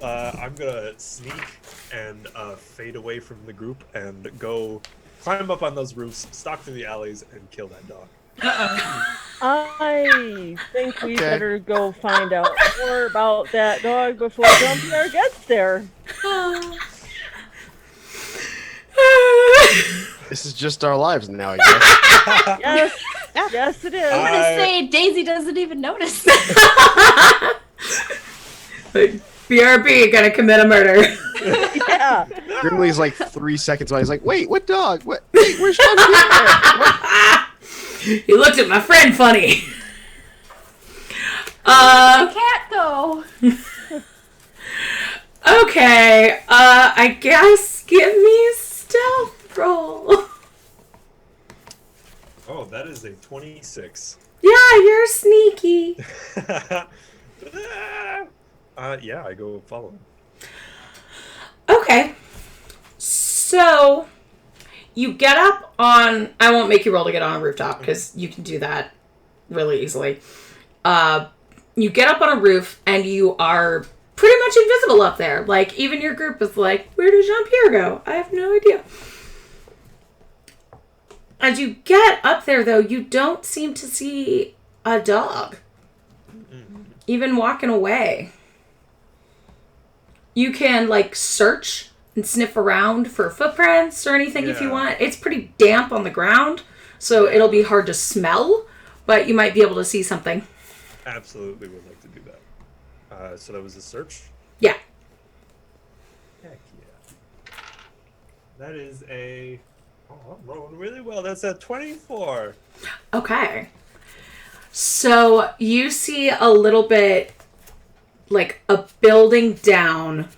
I'm gonna sneak and fade away from the group and go climb up on those roofs, stalk through the alleys, and kill that dog. I think we Okay. better go find out more about that dog before Jean-Pierre gets there. This is just our lives now, I guess. Yes, yes, it is. I'm gonna say Daisy doesn't even notice. BRB gonna commit a murder. Yeah. Grimley's like 3 seconds away. He's like, wait, what dog? What? Wait, where's Jean-Pierre? You looked at my friend funny. The cat though. Okay, I guess give me a stealth roll. Oh, that is a 26. Yeah, you're sneaky. Yeah, I go follow him. Okay. So, you get up on... I won't make you roll to get on a rooftop, because you can do that really easily. You get up on a roof, and you are pretty much invisible up there. Like, even your group is like, where did Jean-Pierre go? I have no idea. As you get up there, though, you don't seem to see a dog. Even walking away. You can, like, search and sniff around for footprints or anything if you Yeah. want. It's pretty damp on the ground, so it'll be hard to smell, but you might be able to see something. Absolutely would like to do that. So that was a search? Yeah. Heck yeah. That is a... Oh, I'm rolling really well. That's a 24. Okay. So you see a little bit, like, a building down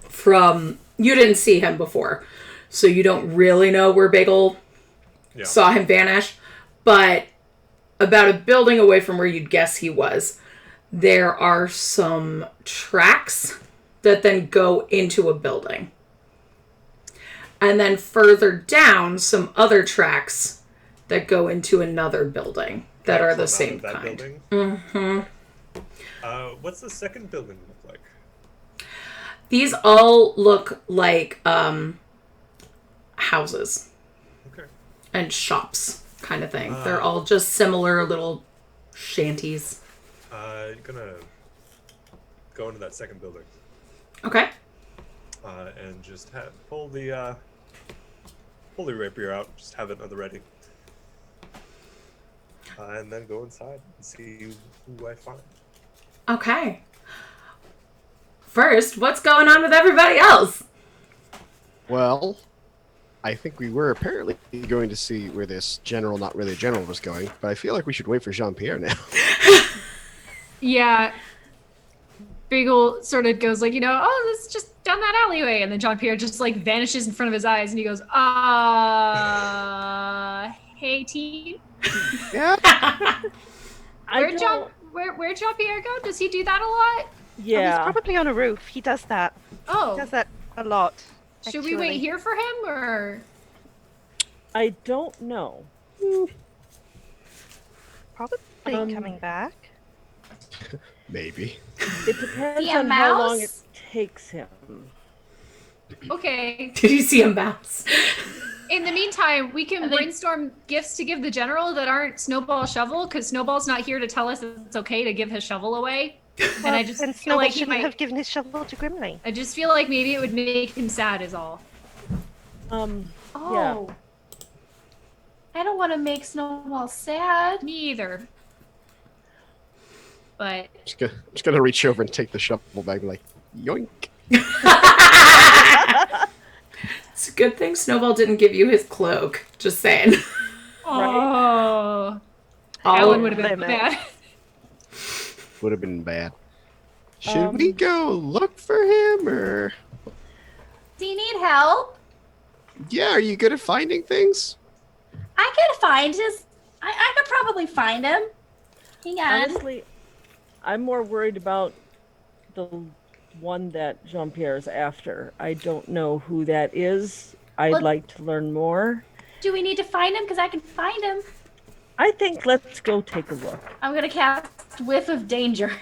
from... You didn't see him before, so you don't really know where Bagel saw him vanish, but about a building away from where you'd guess he was, there are some tracks that then go into a building. And then further down, some other tracks that go into another building that are the same that kind. building? Mm-hmm. What's the second building look like? These all look like houses Okay. and shops kind of thing. They're all just similar little shanties. Gonna go into that second building Okay. and just pull the rapier out. Just have it at the ready. And then go inside and see who I find. Okay. First, what's going on with everybody else? Well, I think we were apparently going to see where this general, not really a general, was going, but I feel like we should wait for Jean-Pierre now. Yeah. Bagel sort of goes like, oh, this is just down that alleyway. And then Jean-Pierre just like vanishes in front of his eyes and he goes, hey team. Yeah. Where'd Jean-Pierre go? Does he do that a lot? Yeah. He's probably on a roof. He does that. Oh. He does that a lot. Should we wait here for him or? I don't know. Probably coming back. Maybe. It depends See a on how long it mouse? takes him. Okay. Did you see a mouse? In the meantime, we can I think- brainstorm gifts to give the general that aren't Snowball shovel, because Snowball's not here to tell us it's okay to give his shovel away. And I just And feel Snowball like he shouldn't might. have given his shovel to Grimley. I just feel like maybe it would make him sad, is all. Oh. Yeah. I don't want to make Snowball sad. Me either. But I'm just gonna reach over and take the shovel bag and be like, yoink. It's a good thing Snowball didn't give you his cloak. Just saying. oh, All Alan would have been limit. bad. Would have been bad. Should we go look for him, or... Do you need help? Yeah, are you good at finding things? I could find his. I could probably find him. Hang on. Honestly, I'm more worried about the one that Jean-Pierre's after. I don't know who that is. I'd Well- like to learn more. Do we need to find him? Because I can find him. I think let's go take a look. I'm gonna cast Whiff of Danger.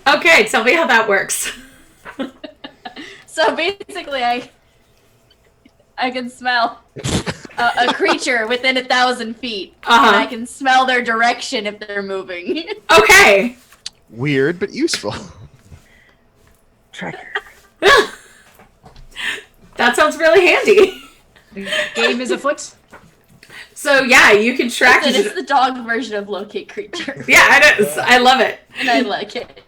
Okay, tell me how that works. So basically, I can smell. a creature within 1,000 feet, Uh-huh. and I can smell their direction if they're moving. Okay. Weird, but useful. Tracker. That sounds really handy. The game is afoot. So yeah, you can track. It's the dog version of locate creature, Yeah, it is. I love it. and I like it.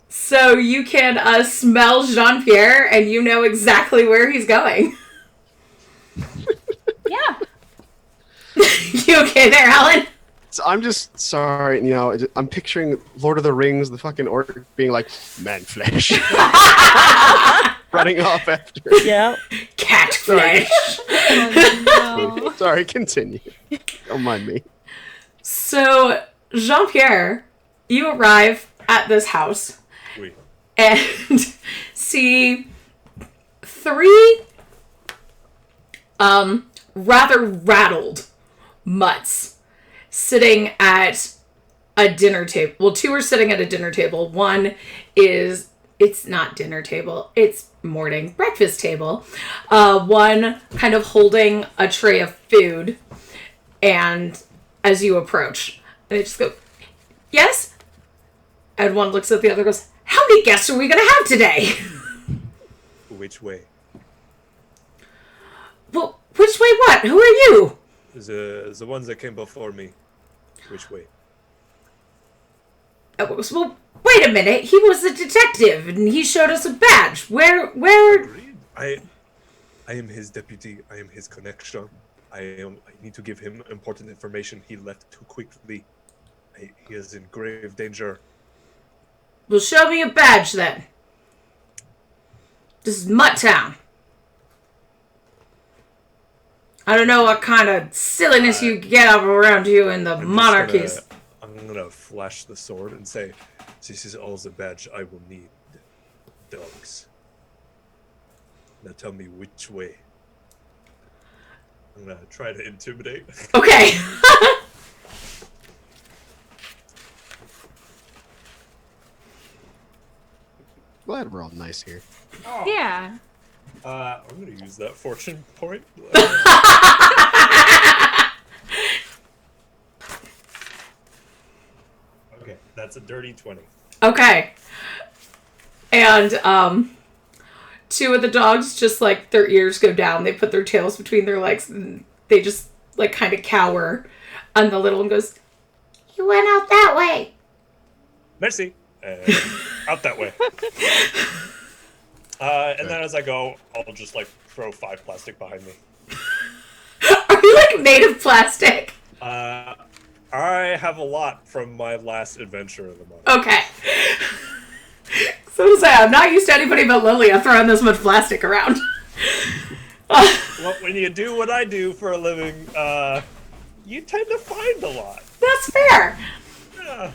So you can smell Jean-Pierre, and you know exactly where he's going. Yeah. You okay there, Alan? So I'm just sorry, I'm picturing Lord of the Rings, the fucking orc being like, man flesh. Running off after. Yeah. Cat flesh. Oh, no. Sorry, continue. Don't mind me. So Jean-Pierre, you arrive at this house Oui. and see 3 rather rattled mutts sitting at a dinner table. Well, 2 are sitting at a dinner table. One is, it's not dinner table, it's morning breakfast table. One kind of holding a tray of food, and as you approach, they just go, yes? And one looks at the other and goes, how many guests are we going to have today? Which way? Well, which way what? Who are you? The ones that came before me. Which way? Well, wait a minute. He was a detective, and he showed us a badge. Where? Agreed. I am his deputy. I am his connection. I need to give him important information. He left too quickly. He is in grave danger. Well, show me a badge, then. This is Mutt Town. I don't know what kind of silliness you get up around you in the monarchies. I'm gonna flash the sword and say, this is all the badge I will need. Dogs. Now tell me which way. I'm gonna try to intimidate. Okay. Glad we're all nice here. Yeah. I'm gonna use that fortune point. Okay, that's a dirty 20. Okay. And 2 of the dogs just like their ears go down. They put their tails between their legs and they just like kind of cower. And the little one goes, you went out that way. Merci. Out that way. And then as I go, I'll just like throw 5 plastic behind me. Are you like made of plastic? I have a lot from my last adventure of the month. Okay. So to say, I'm not used to anybody but Lilia throwing this much plastic around. Well, when you do what I do for a living, you tend to find a lot. That's fair. Yeah.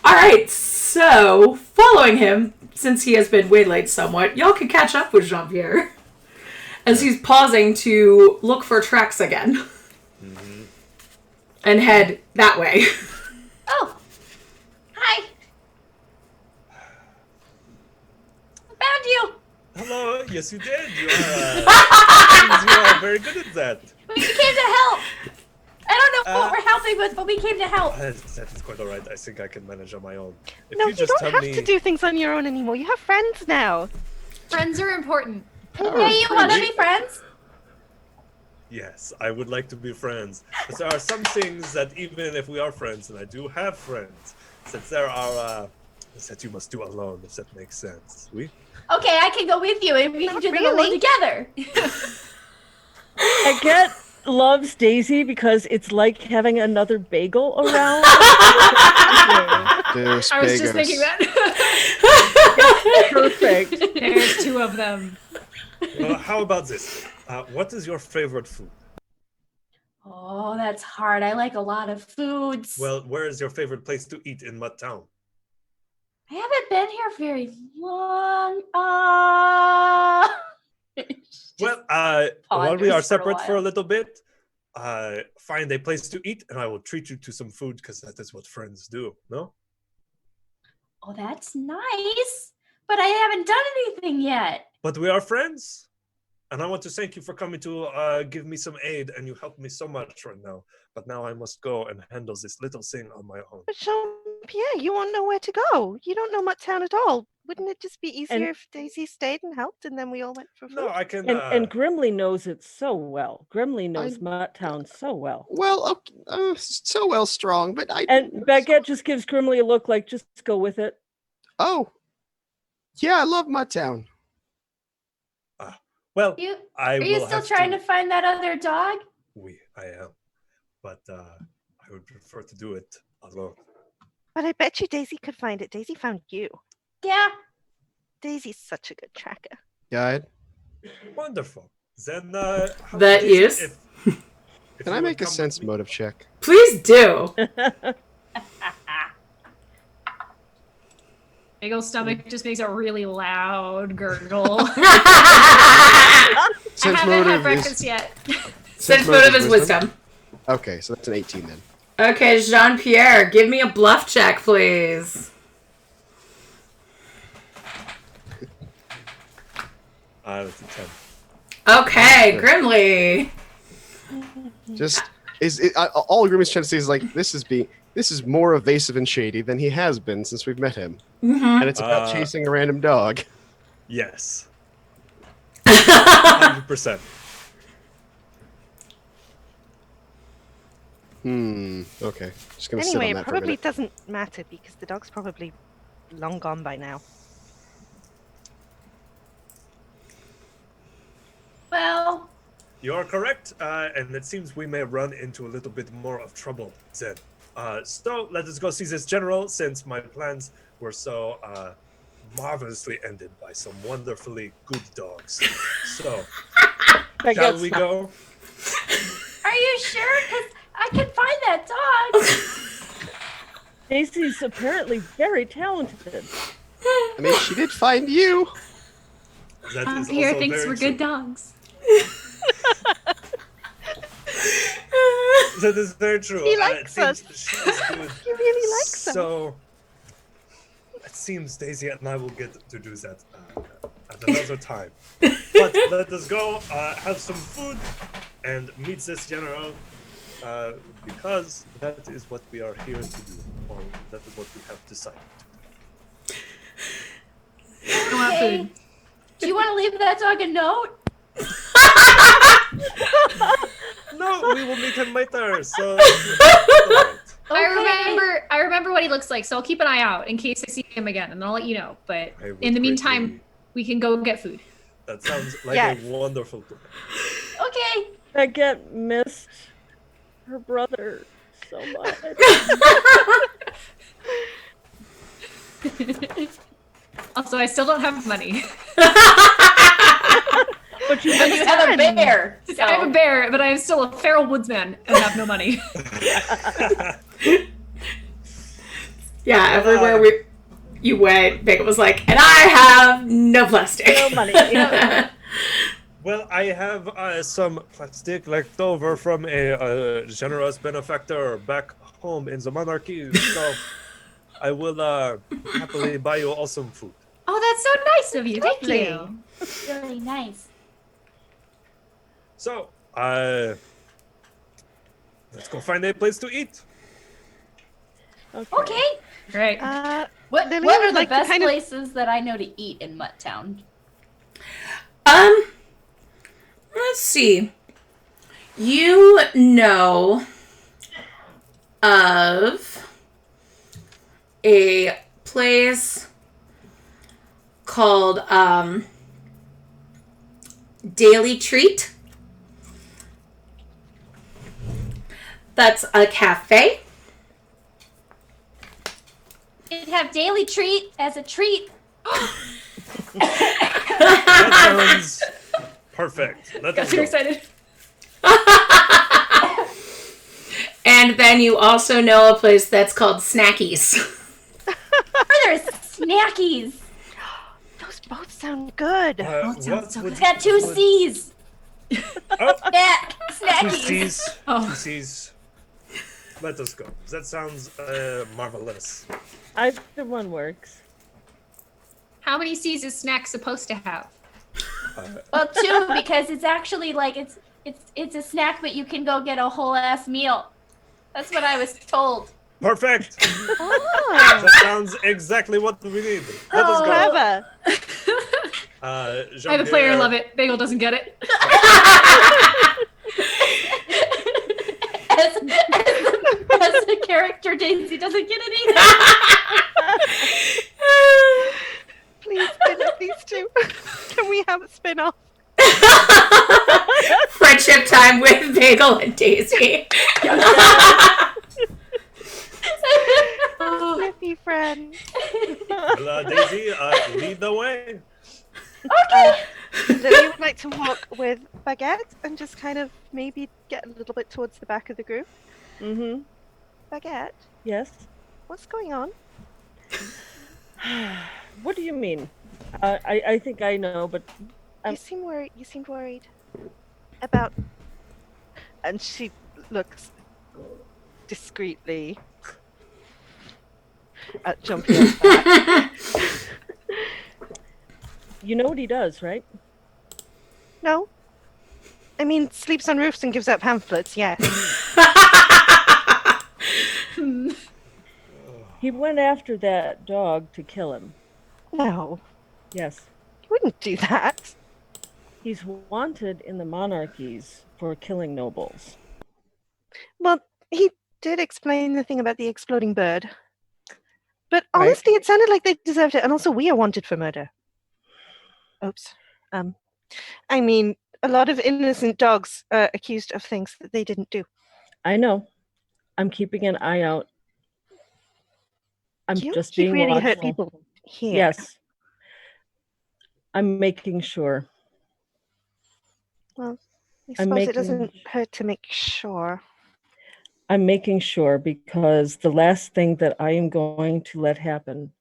Alright, so following him, since he has been waylaid somewhat, y'all can catch up with Jean-Pierre as he's pausing to look for tracks again. Mm-hmm. And head that way. Oh, hi. I found you. Hello. Yes, you did. You are very good at that. We came to help. I don't know what we're helping with, but we came to help. That is quite all right. I think I can manage on my own. If No, you you just don't tell have me... to do things on your own anymore. You have friends now. Friends are important. Hey, you want to be friends? Yes, I would like to be friends. But there are some things that even if we are friends, and I do have friends, since there are that you must do alone, if that makes sense. Oui? Okay, I can go with you, and we can do them alone really. together. Baguette loves Daisy because it's like having another bagel around. There's I was just Bagos. thinking that. Perfect. There's 2 of them. Well, how about this? What is your favorite food? Oh, that's hard. I like a lot of foods. Well, where is your favorite place to eat in Mutt Town? I haven't been here very long. Well, while we ponders are for a separate for a while. little bit, find a place to eat, and I will treat you to some food because that is what friends do. No? Oh, that's nice. But I haven't done anything yet. But we are friends. And I want to thank you for coming to give me some aid, and you helped me so much right now. But now I must go and handle this little thing on my own. But Jean-Pierre, you won't know where to go. You don't know Mudtown at all. Wouldn't it just be easier if Daisy stayed and helped, and then we all went for food? No, I can. And Grimly knows it so well. Grimly knows Mutttown so well. Well, okay, so well strong, but I. And Baguette just gives Grimly a look like, just go with it. Oh, yeah, I love Mudtown. Well, Are you still trying to find that other dog? I am, but I would prefer to do it alone. But I bet you Daisy could find it. Daisy found you. Yeah. Daisy's such a good tracker. Guide. Wonderful. Then That is. if Can I make a sense motive check? Please do. Bagel's stomach just makes a really loud gurgle. I Sense haven't had motive breakfast is yet. Sense motive is wisdom. Okay, so that's an 18 then. Okay, Jean-Pierre, give me a bluff check, please. That's a 10. Okay, Grimly. Just all Grimmy's trying to say is like this is more evasive and shady than he has been since we've met him, and it's about chasing a random dog. Yes. 100%. Okay. Just gonna sit Anyway, on it that for a probably minute. doesn't matter because the dog's probably long gone by now. Well, You are correct, and it seems we may run into a little bit more of trouble then. So let us go see this general, since my plans were so marvelously ended by some wonderfully good dogs. So, shall we go? are you sure? Because I can find that dog. Daisy's apparently very talented. I mean, she did find you. That is Pierre also thinks very we're true. good dogs. That is very true. He likes it us. seems she's good. He really likes us. So, it seems Daisy and I will get to do that at another time. But let us go have some food and meet this general, because that is what we are here to do, or that is what we have decided. I want Okay. food. Do you want to leave that dog a note? No, we will meet him later. So, I remember what he looks like, so I'll keep an eye out in case I see him again, and I'll let you know. But I would in the meantime, greatly- we can go get food. that sounds like Yes. a wonderful plan. Okay. Baguette missed her brother so much. Also, I still don't have money. But you But you have a bear. So. I have a bear, but I am still a feral woodsman and have no money. Yeah, everywhere you went, Big was like, and I have no plastic. no money. Well, I have some plastic left over from a generous benefactor back home in the monarchy, so I will happily buy you all some food. Oh, that's so nice of you. Thank Lovely. you. It's really nice. So, let's go find a place to eat. Okay. Great. What Lily are would the like to best kind of- places that I know to eat in Mutttown? Let's see. You know of a place called Daily Treat. That's a cafe. You'd have Daily Treat as a treat. That sounds perfect. Let Got us too go. excited. And then you also know a place that's called Snackies. There's snackies. Those both sound good. sounds What so would It's got two C's. Oh, Snack. two Snackies. C's. Oh. Two C's. Let us go. That sounds marvelous. Either one works. How many C's is snack supposed to have? Well, 2 because it's actually like it's a snack, but you can go get a whole ass meal. That's what I was told. Perfect. Oh, That sounds exactly what we need. Let us go. Clever. I have a player love it. Bagel doesn't get it. As a character, Daisy doesn't get it either. please spin off these two. Can we have a spin-off? Friendship time with Bagel and Daisy. Flippy friend. Well, Daisy, lead the way. Lily would like to walk with Baguette and just kind of maybe get a little bit towards the back of the group. Mm-hmm. Baguette, Yes. what's going on? What do you mean? I think I know, but You seem worried. You seemed worried about. And she looks discreetly at Jean-Pierre's back. you know what he does, right? No. I mean, sleeps on roofs and gives out pamphlets. Yes. He went after that dog to kill him. No, Yes. you wouldn't do that. He's wanted in the monarchies for killing nobles. Well, he did explain the thing about the exploding bird. But Right. honestly, it sounded like they deserved it. And also, we are wanted for murder. Oops. I mean, a lot of innocent dogs are accused of things that they didn't do. I know. I'm keeping an eye out. I'm You just could being really watchful. hurt people here. Yes. I'm making sure. Well, I I'm suppose it making- doesn't hurt to make sure. I'm making sure because the last thing that I am going to let happen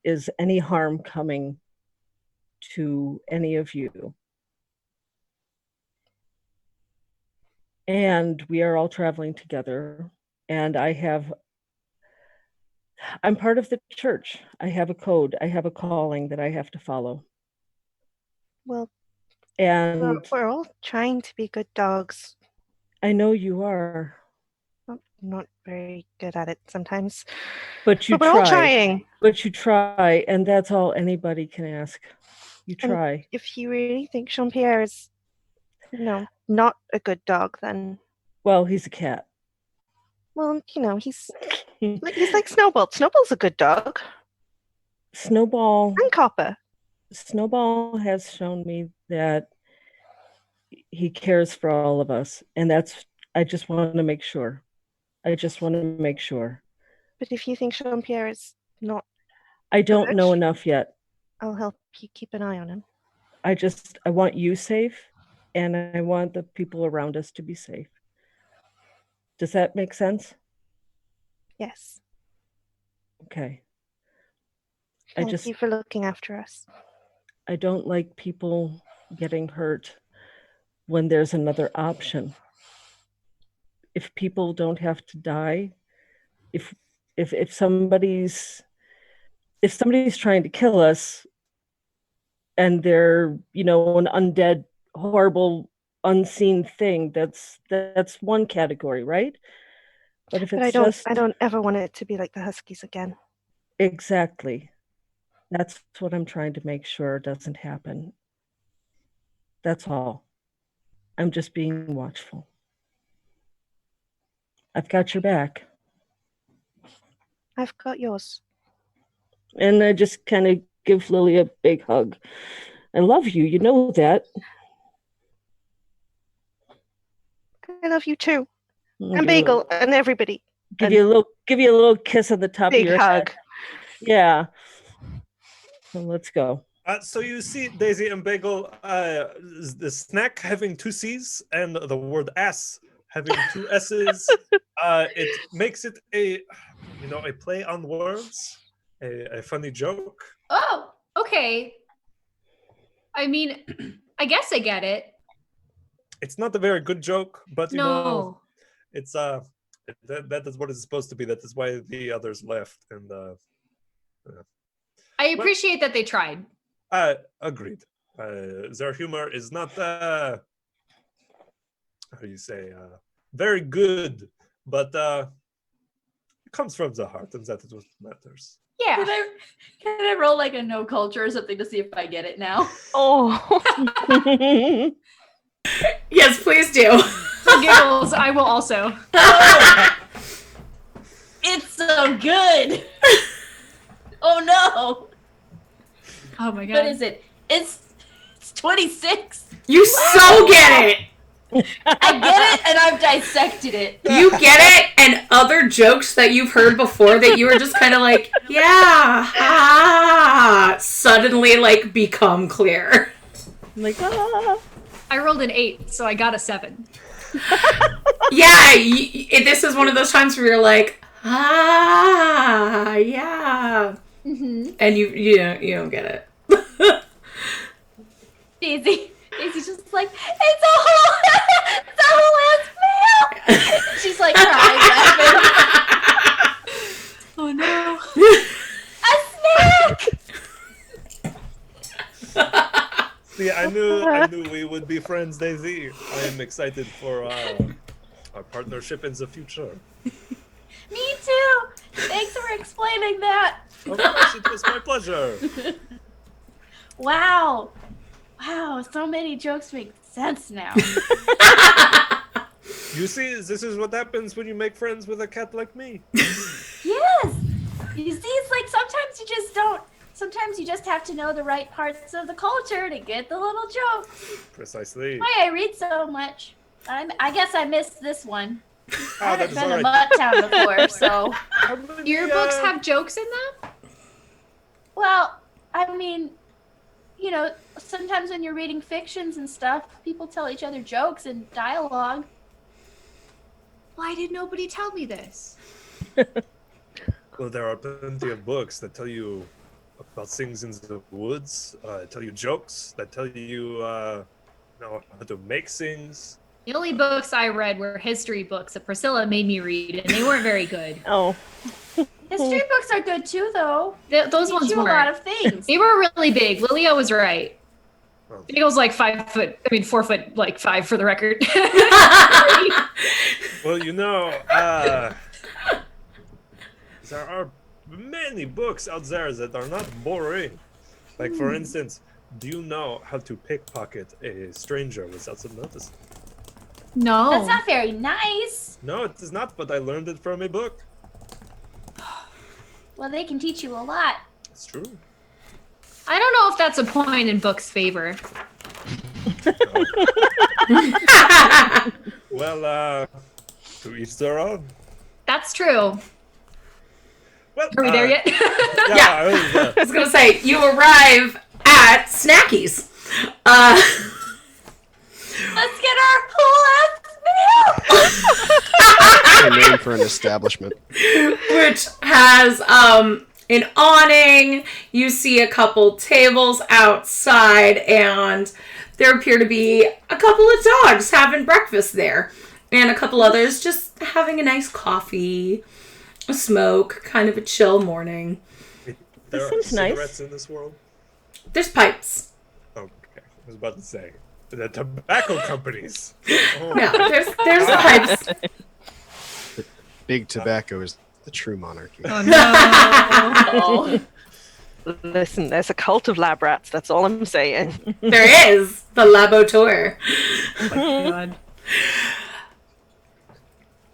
is any harm coming to any of you. And we are all traveling together, and I'm part of the church. I have a code. I have a calling that I have to follow. Well, And we're all trying to be good dogs. I know you are, Not very good at it sometimes. but you But we're all try. trying. But you try, and that's all anybody can ask. You And try. if you really think Jean-Pierre is, not a good dog, then, Well, he's a cat. well, he's like Snowball. Snowball's a good dog. Snowball And Copper. has shown me that he cares for all of us, and I just want to make sure. But if you think Jean-Pierre is not, I don't know Correct. enough yet. I'll help you keep an eye on him. I want you safe, and I want the people around us to be safe. Does that make sense? Yes. Okay. Thank you for looking after us. I don't like people getting hurt when there's another option. If people don't have to die, if somebody's trying to kill us and they're, an undead, horrible, unseen thing, that's one category, right? But if it's But I don't ever want it to be like the Huskies again. Exactly. That's what I'm trying to make sure doesn't happen. That's all. I'm just being watchful. I've got your back. I've got yours. And I just kind of give Lily a big hug. I love you. You know that. I love you too. Give And Bagel and everybody. you a little kiss on the top Big of your hug. head. Yeah. So let's go. So you see Daisy and Bagel, the snack having 2 C's and the word ass having 2 S's. It makes it a play on words, a funny joke. Oh, okay. I mean, I guess I get it. It's not a very good joke, but No. it's that is what it's supposed to be. That is why the others left. And I appreciate that they tried. agreed. their humor is not, how do you say, very good, but it comes from the heart, and that is what matters. Yeah. Can I roll like a no culture or something to see if I get it now? Oh. Yes, please do. For giggles, I will also. It's so good. Oh no. Oh my god. What is it? It's 26. You so get it. I get it, and I've dissected it. You get it, and other jokes that you've heard before that you were just kind of like, yeah, suddenly like become clear. Like, I rolled an 8, so I got a 7. Yeah, this is one of those times where you're like, yeah, and you don't get it. Daisy's just like, it's a whole ass meal. She's like crying, laughing. Oh no. A snack. See, I knew we would be friends, Daisy. I am excited for our partnership in the future. Me too. Thanks for explaining that. Of course, it was my pleasure. Wow, so many jokes make sense now. You see, this is what happens when you make friends with a cat like me. Yes. You see, it's like sometimes you just have to know the right parts of the culture to get the little jokes. Precisely. Why I read so much. I guess I missed this one. I haven't that's been all to right. Mutt Town before, so. Your books have jokes in them? Well, I mean, sometimes when you're reading fictions and stuff, people tell each other jokes and dialogue. Why did nobody tell me this? Well, there are plenty of books that tell you about things in the woods, tell you jokes, that tell you, how to make things. The only books I read were history books that Priscilla made me read, and they weren't very good. oh. History books are good too, though. Those Teach ones you weren't. a lot of things. They were really big. Lilia was right. Oh. Eagle's like 4 foot, like 5 for the record. Well, there are many books out there that are not boring. Like, for instance, do you know how to pickpocket a stranger without them noticing? No. That's not very nice. No, it is not, but I learned it from a book. Well, they can teach you a lot. It's true. I don't know if that's a point in Book's favor. Well, to each their own. That's true. Well, Are we there yet? Yeah. I was gonna say, you arrive at Snackies. Let's get our whole ass meal. A name for an establishment. Which has an awning. You see a couple tables outside, and there appear to be a couple of dogs having breakfast there, and a couple others just having a nice coffee, a smoke, kind of a chill morning. There are seems nice. cigarettes in this world? There's pipes. Okay, I was about to say. The tobacco companies. Oh. Yeah, there's pipes. Big tobacco is the true monarchy. Oh no. Listen, there's a cult of lab rats. That's all I'm saying. There is the laboratoire. Oh my god.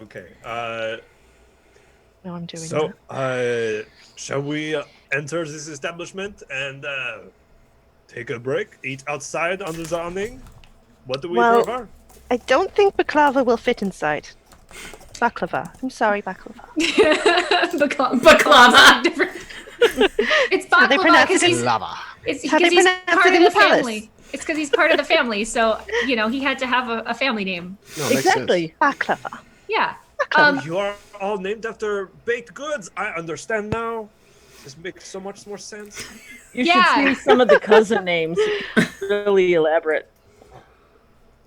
Okay. No, I'm doing So, that. shall we enter this establishment and take a break? Eat outside under the awning? What do we Well- prefer? I don't think baklava will fit inside. Baklava. I'm sorry, baklava. Baklava. Different. It's How they baklava pronounce because it? he's Lava. How they he's pronounce part it of in the the palace? family. It's because he's part of the family, so he had to have a family name. No, it makes Exactly. Baklava. Yeah. You are all named after baked goods. I understand now. This makes so much more sense. You Yeah. should see some of the cousin names. Really elaborate.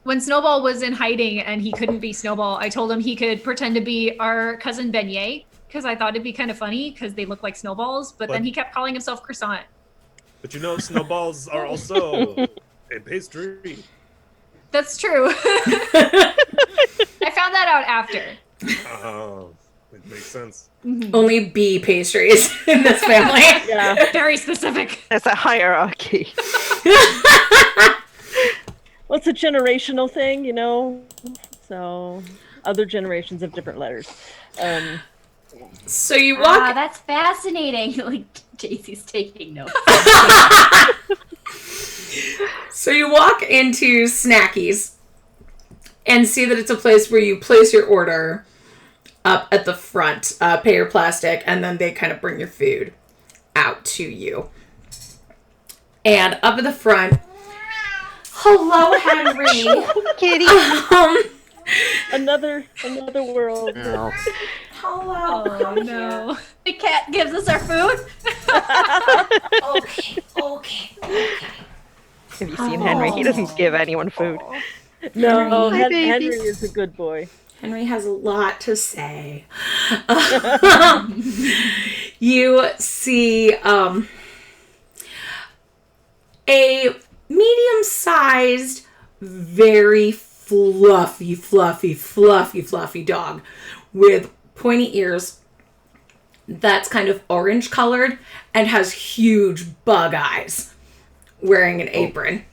When Snowball was in hiding and he couldn't be Snowball, I told him he could pretend to be our cousin Beignet because I thought it'd be kind of funny because they look like snowballs. But then But- he kept calling himself Croissant. But you know, snowballs are also a pastry. That's true. I found that out after. Oh, it makes sense. Only bee pastries in this family. Yeah. Very specific. There's a hierarchy. Well, it's a generational thing, you know. So other generations have different letters. So you walk. That's fascinating. Like Jaycee's taking notes. So you walk into Snackies and see that it's a place where you place your order up at the front, pay your plastic, and then they kind of bring your food out to you. And up at the front, hello, Henry. Kitty. Another world. Ow. Hello. Oh no. The cat gives us our food. Okay. Have you seen Henry? He doesn't give anyone food. No, Hi, baby. Henry is a good boy. Henry has a lot to say. You see a medium-sized, very fluffy dog with pointy ears that's kind of orange colored and has huge bug eyes, wearing an apron.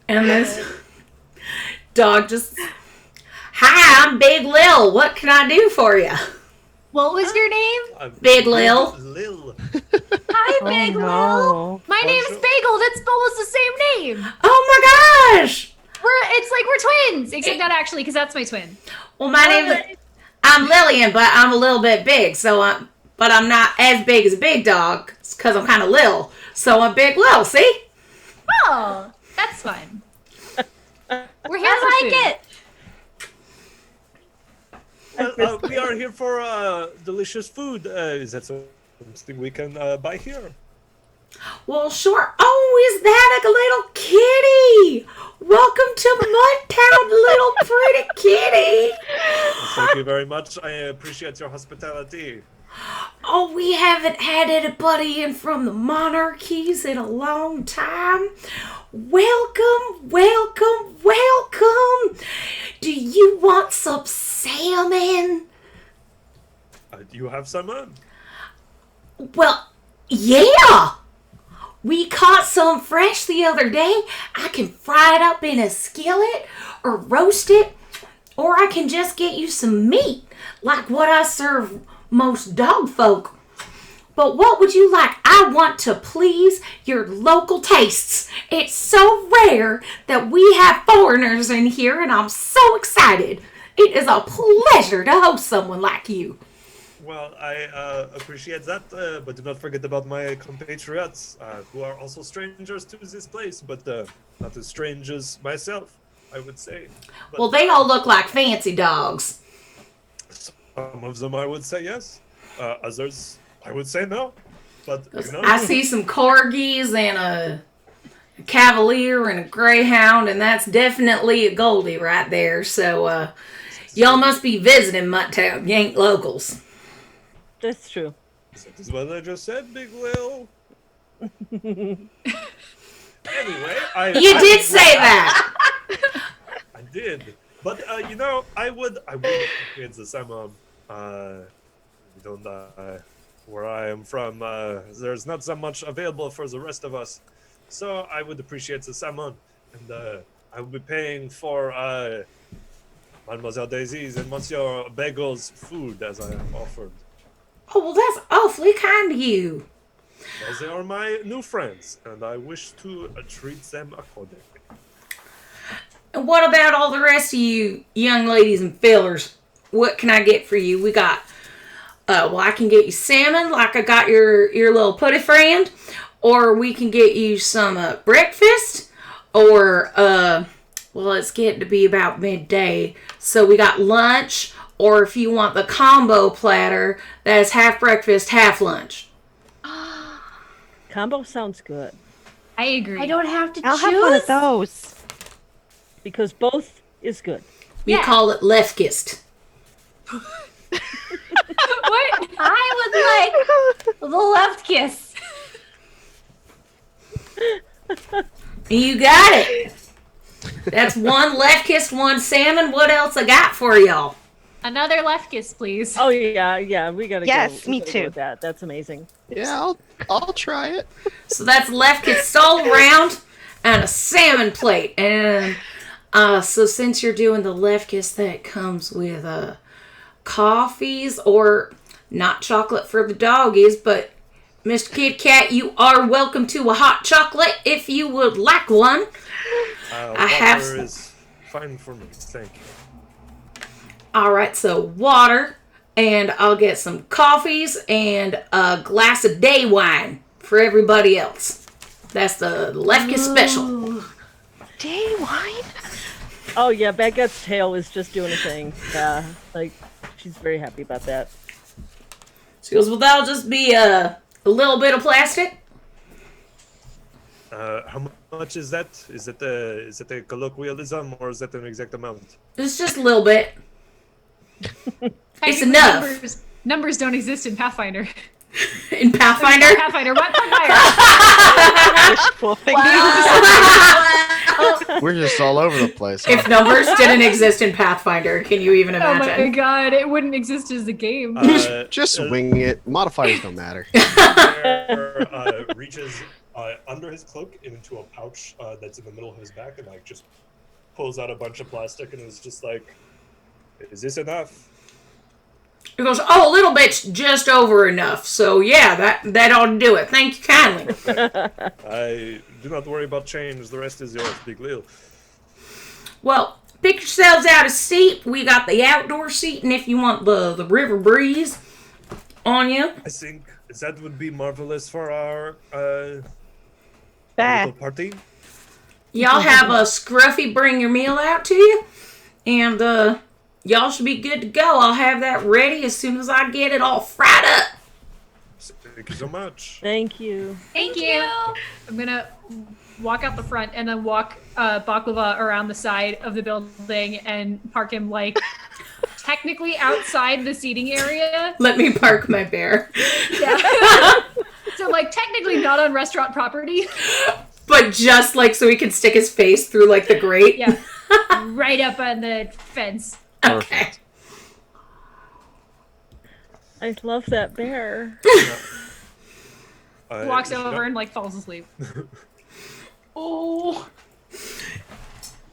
And this dog just, "Hi, I'm Big Lil. What can I do for you?" What was your name? Big Lil. Lil. Hi, Big Lil. No. My name's Bagel. That's almost the same name. Oh my gosh! It's like we're twins, except not actually, because that's my twin. Well, my name, I'm Lillian, but I'm a little bit big, but I'm not as big as a big dog, because I'm kind of little. So I'm Big Lil, see? Oh, that's fun. We're here I for like food. it. We are here for delicious food. Is that something we can buy here? Well, sure. Oh, is that a little kitty? Welcome to Mudtown, little pretty kitty. Thank you very much. I appreciate your hospitality. Oh, we haven't had anybody in from the monarchies in a long time. Welcome. Do you want some salmon? Do you have salmon? Well, yeah. We caught some fresh the other day. I can fry it up in a skillet or roast it, or I can just get you some meat, like what I serve most dog folk. But what would you like? I want to please your local tastes. It's so rare that we have foreigners in here, and I'm so excited. It is a pleasure to host someone like you. Well, I appreciate that, but do not forget about my compatriots, who are also strangers to this place, but not as strange as myself, I would say. But Well, they all look like fancy dogs. some of them I would say yes, others I would say no. But you know, I see some corgis and a cavalier and a greyhound, and that's definitely a Goldie right there. So y'all must be visiting Mutttown. You ain't locals. That's true. that is what I just said, Big Lil. Anyway, You did say that. I did, but you know, I would appreciate the salmon. Where I am from, there's not so much available for the rest of us, so I would appreciate the salmon, and I will be paying for Mademoiselle Daisy's and Monsieur Bagel's food as I am offered. Oh, well, that's awfully kind of you. As they are my new friends, and I wish to treat them accordingly. And what about all the rest of you young ladies and fellers? What can I get for you? We got, well, I can get you salmon, like I got your little putty friend, or we can get you some breakfast, or, well, it's getting to be about midday, so we got lunch, or if you want the combo platter, that's half breakfast, half lunch. Combo sounds good I agree. I don't have to I'll choose. have one of those. because both is good. We Yeah. call it leftist. What? I would like the left kiss. You got it. That's one left kiss, one salmon. What else I got for y'all? Another left kiss, please. Oh yeah, we gotta Yes, go. me We gotta too. go with that. That's amazing. Yeah, I'll try it. So that's left kiss all around and a salmon plate. And so since you're doing the left kiss, that comes with coffees or not chocolate for the doggies, but Mr. Kit Kat, you are welcome to a hot chocolate if you would like one. Water is fine for me, thank you. Alright, so water, and I'll get some coffees and a glass of day wine for everybody else. That's the left kiss special. Day wine? Oh yeah, Baguette's tail is just doing a thing. Yeah, like she's very happy about that. She goes, well, that'll just be a little bit of plastic. How much is that? Is it a colloquialism or is that an exact amount? It's just a little bit. It's Technically, enough. Numbers don't exist in Pathfinder. In Pathfinder? Pathfinder, what Pugmire? Wishful thinking. We're just all over the place. If numbers didn't exist in Pathfinder, can you even Oh my imagine? god, it wouldn't exist as a game. Just wing it. Modifiers don't matter. Bear, reaches under his cloak into a pouch that's in the middle of his back and like just pulls out a bunch of plastic and is just like, is this enough? He goes, oh, a little bit's just over enough. So yeah, that ought to do it. Thank you kindly. I do not worry about change. The rest is yours, Big Lil. Well, pick yourselves out a seat. We got the outdoor seat, and if you want the river breeze on you. I think that would be marvelous for our There. little party. Y'all have a Scruffy bring your meal out to you, and y'all should be good to go. I'll have that ready as soon as I get it all fried up. Thank you so much. Thank you. Thank you. I'm gonna walk out the front and then walk Baklava around the side of the building and park him like technically outside the seating area. Let me park my bear. Yeah. So like technically not on restaurant property. But just like so he can stick his face through like the grate. Yeah. Right up on the fence. Okay. I love that bear. Walks over and like falls asleep. Oh.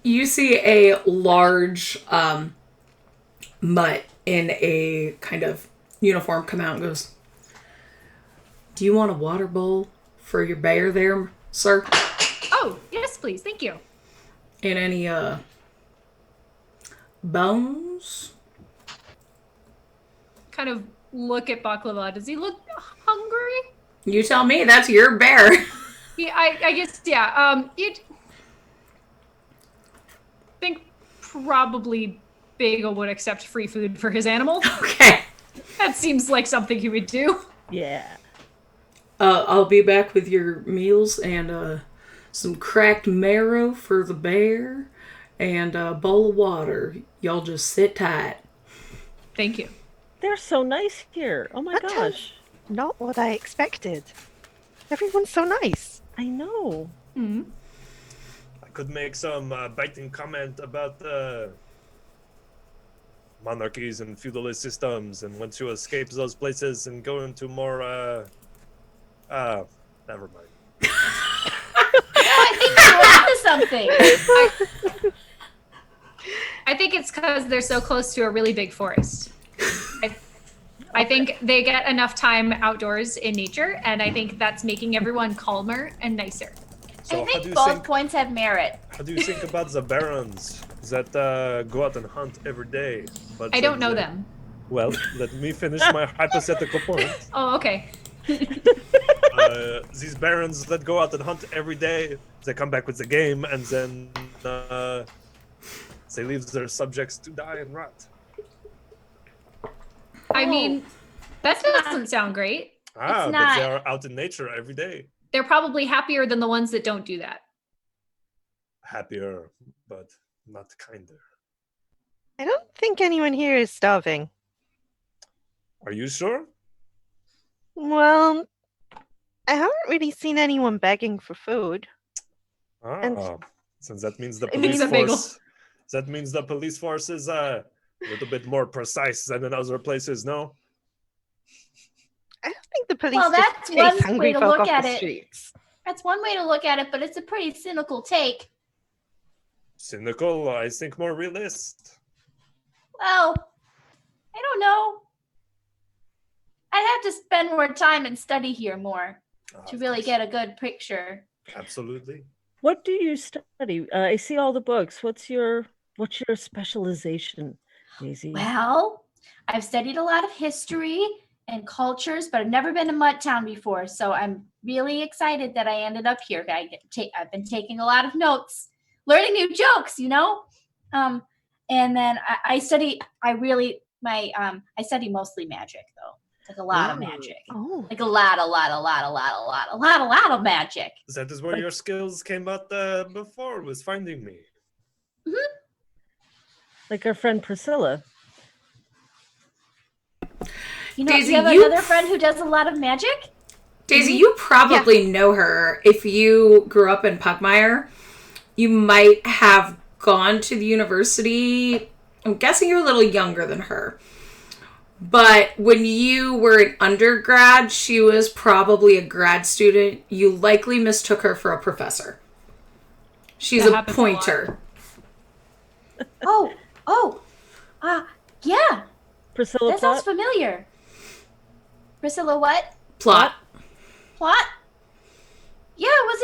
You see a large mutt in a kind of uniform come out and goes, do you want a water bowl for your bear there, sir? Oh, yes, please. Thank you. And any bones? Kind of look at Baklava. Does he look hungry? You tell me. That's your bear. Yeah, I guess, yeah. You'd think probably Bagel would accept free food for his animal. Okay. That seems like something he would do. Yeah. I'll be back with your meals and some cracked marrow for the bear and a bowl of water. Y'all just sit tight. Thank you. They're so nice here. Oh my That gosh. Not what I expected. Everyone's so nice. I know. Mm-hmm. I could make some biting comment about monarchies and feudalist systems, and once you escape those places and go into more, never mind. I think you're onto something. I think it's because they're so close to a really big forest. I think they get enough time outdoors in nature, and I think that's making everyone calmer and nicer. So I how do think you both think? points have merit. How do you think about the barons that go out and hunt every day? But I don't know them. Well, let me finish my hypothetical point. Oh, okay. These barons that go out and hunt every day, they come back with the game, and then they leave their subjects to die and rot. I mean, that doesn't sound great. But not. they are out in nature every day. They're probably happier than the ones that don't do that. Happier, but not kinder. I don't think anyone here is starving. Are you sure? Well, I haven't really seen anyone begging for food. Ah, since that means the I mean- police Except Bagel. force. That means the police force is a little bit more precise than in other places. No. I don't think the police Well, just that's chase one hungry way to folk look off at the it. streets. That's one way to look at it, but it's a pretty cynical take. Cynical, I think more realist. Well, I don't know. I'd have to spend more time and study here more to Of really course. get a good picture. Absolutely. What do you study? I see all the books. What's your specialization, Daisy? Well, I've studied a lot of history and cultures, but I've never been to Mudtown before, so I'm really excited that I ended up here. I've been taking a lot of notes, learning new jokes, and then I study. I study mostly magic, though. Like a lot of magic. Oh. Like a lot of magic. That is where your skills came out before, was finding me. Like our friend Priscilla. Daisy, you have you- another friend who does a lot of magic? Daisy, you probably know her. If you grew up in Pugmire, you might have gone to the university. I'm guessing you're a little younger than her. But when you were an undergrad, she was probably a grad student. You likely mistook her for a professor. She's That a happens a lot. pointer. Yeah, Priscilla that sounds Platt? familiar. Priscilla what? Plot. Plot? Yeah, I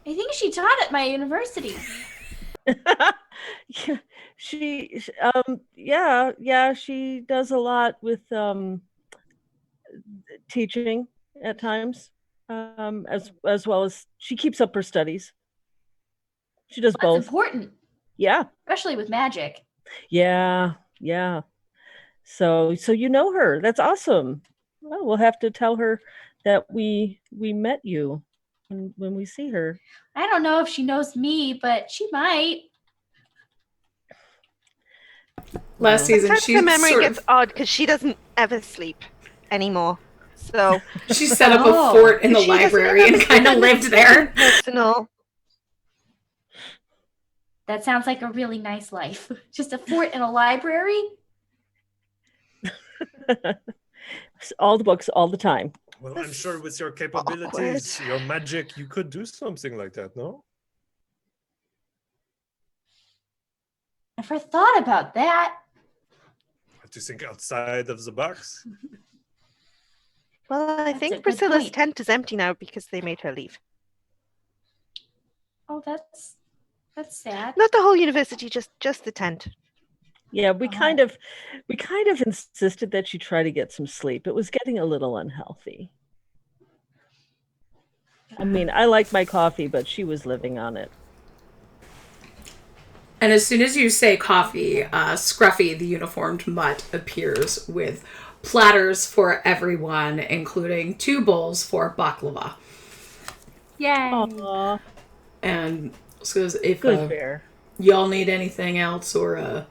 think she taught at my university. Yeah, she she does a lot with teaching at times, as well as she keeps up her studies. She does That's both. important, Yeah, especially with magic. yeah. So you know her. That's awesome. Well, we'll have to tell her that we met you when we see her. I don't know if she knows me, but she might. Last season, Sometimes she her memory sort gets of, odd because she doesn't ever sleep anymore. So she set up Oh. a fort in the She doesn't library and have kind of anything lived there. personal. That sounds like a really nice life. Just a fort and a library. All the books, all the time. Well, I'm sure with your capabilities, your magic, you could do something like that, no? Never thought about that. Have to think outside of the box. Well, I That's a think good Priscilla's point. tent is empty now because they made her leave. Oh, that's sad. Not the whole university, just the tent. Yeah, we Oh. kind of insisted that she try to get some sleep. It was getting a little unhealthy. I mean, I like my coffee, but she was living on it. And as soon as you say coffee, Scruffy, the uniformed mutt, appears with platters for everyone, including 2 bowls for baklava. Yay. Aw, And says, if good bear. y'all need anything else or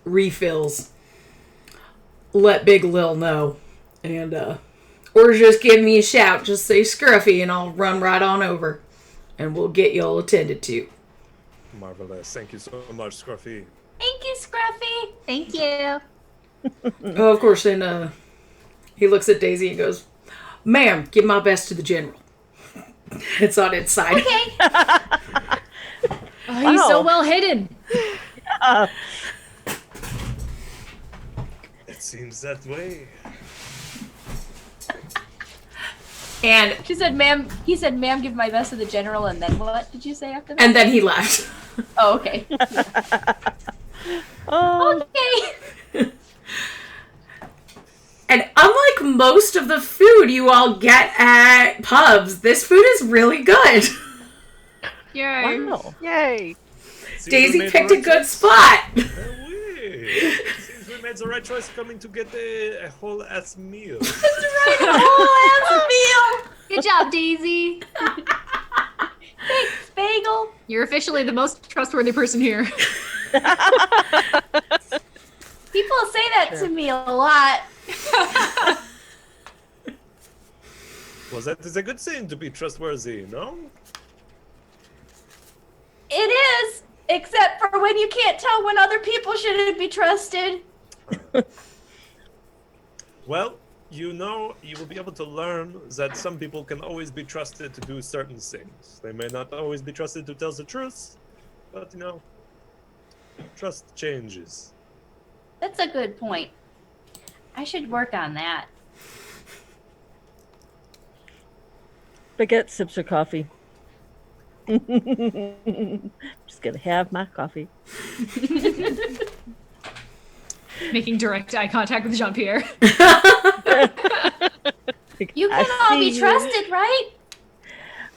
refills, let Big Lil know. And or just give me a shout. Just say Scruffy and I'll run right on over. And we'll get y'all attended to. Marvelous. Thank you so much, Scruffy. Thank you, Scruffy. Thank you. Oh, of course, then he looks at Daisy and goes, "Ma'am, give my best to the general." It's on its side. Okay. Oh, he's so Wow. well hidden. It seems that way. And She said, "Ma'am." He said, "Ma'am, give my best to the general." And then what did you say after that? and then he left. Oh, okay. Oh, Okay. And unlike most of the food you all get at pubs, this food is really good. Yay. wow. Yay! Seems we Daisy made the picked a right good choice. spot. Oui. Seems we made the right choice coming to get a whole ass meal. That's right. Oh, that's a meal. Good job, Daisy. Thanks, Bagel. You're officially the most trustworthy person here. People say that to me a lot. Well, that is a good thing to be trustworthy, no? It is, except for when you can't tell when other people shouldn't be trusted. Well, you know, you will be able to learn that some people can always be trusted to do certain things. They may not always be trusted to tell the truth, but, you know, trust changes. That's a good point. I should work on that. Baguette sips her coffee. Just gonna have my coffee. Making direct eye contact with Jean-Pierre. You can all be trusted, right?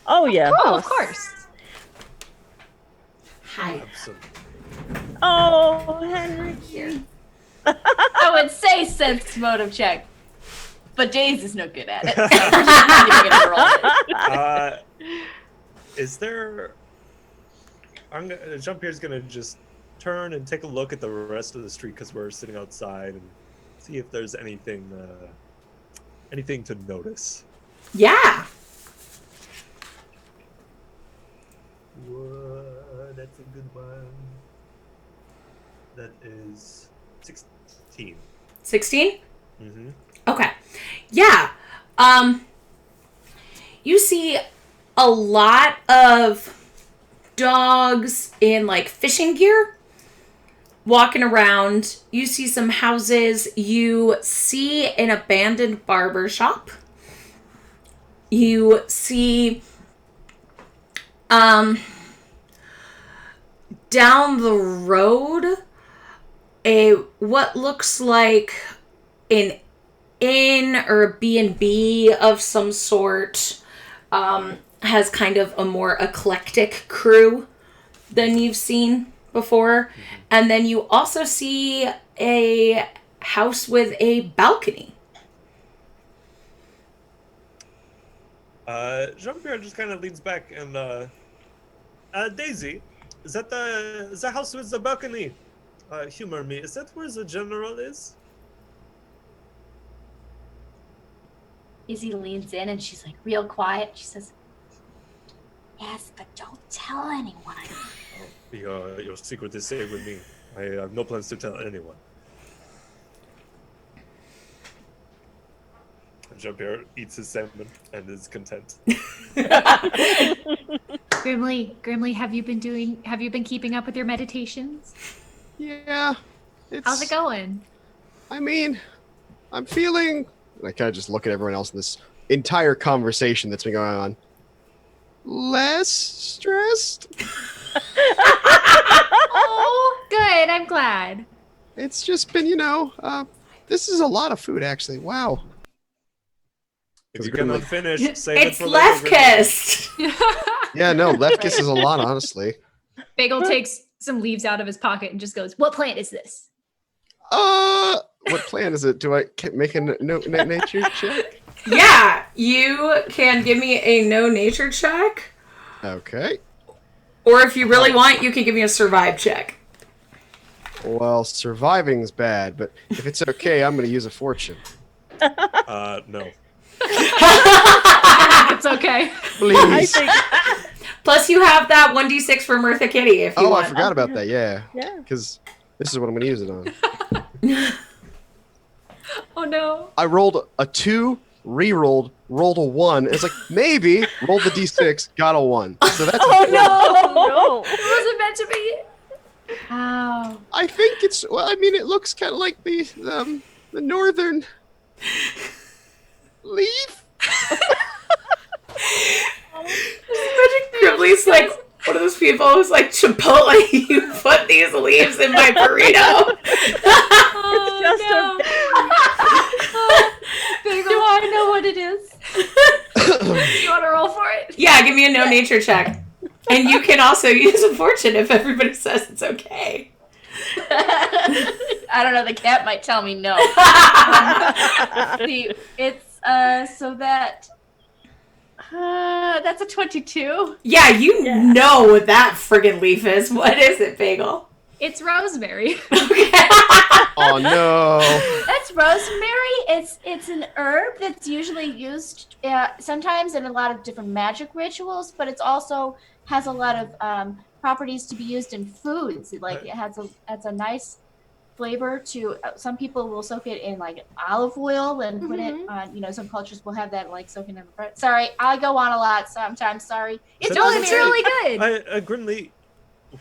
Oh yeah. Oh, of course. Hi. Absolutely. Oh, Henry. I would say sense motive check, but Days is no good at it. I'm not even gonna roll. Is there... Jean-Pierre's gonna just turn and take a look at the rest of the street because we're sitting outside and see if there's anything to notice. Yeah. Whoa, that's a good one. That is 16. 16? Mm-hmm. Okay. Yeah. You see a lot of dogs in like fishing gear walking around. You see some houses. You see an abandoned barber shop. You see down the road what looks like an inn or a B&B of some sort. Has kind of a more eclectic crew than you've seen before. And then you also see a house with a balcony. Jean-Pierre just kind of leans back and, Daisy, is that the house with the balcony? Humor me, is that where the general is? Izzy leans in and she's like real quiet. She says, "Yes, but don't tell anyone." Your secret is safe with me. I have no plans to tell anyone. Jean-Pierre eats his salmon and is content. Grimly, have you been keeping up with your meditations? Yeah. How's it going? I mean, I'm feeling... And I kind of just look at everyone else in this entire conversation that's been going on. Less stressed? Oh, good. I'm glad. It's just been, this is a lot of food, actually. Wow. If you cannot finish, save it It's for later. Lefkist. Yeah, no, Lefkis is a lot, honestly. Bagel takes some leaves out of his pocket and just goes, "What plant is this?" What plant is it? Do I make a nature check? Yeah, you can give me a no nature check. Okay. Or if you really want, you can give me a survive check. Well, surviving's bad, but if it's okay, I'm going to use a fortune. No. It's okay. Please. Plus, you have that 1d6 for Mirtha Kitty if you want. I forgot about that, yeah. Yeah. Because this is what I'm going to use it on. Oh no. I rolled a 2, re-rolled, rolled a 1. It's like, maybe, rolled the d6, got a 1. So that's No. It wasn't meant to be. Ow. I think it's, it looks kind of like the northern leaf. Imagine Grimly's like one of those people who's like, Chipotle, you put these leaves in my burrito. Oh, Just no. Do I know what it is? You want to roll for it? Yeah, give me a no nature check. And you can also use a fortune if everybody says it's okay. I don't know. The cat might tell me no. See, it's so that that's a 22. Yeah, you know what that friggin' leaf is. What is it, Bagel? It's rosemary. Okay. Oh, no. That's rosemary. It's an herb that's usually used sometimes in a lot of different magic rituals, but it's also has a lot of properties to be used in foods. Like it has a nice flavor to. Some people will soak it in like olive oil and put it on. Some cultures will have that like soaking in bread. Sorry, I go on a lot sometimes. Sorry. It's really good. Grimly,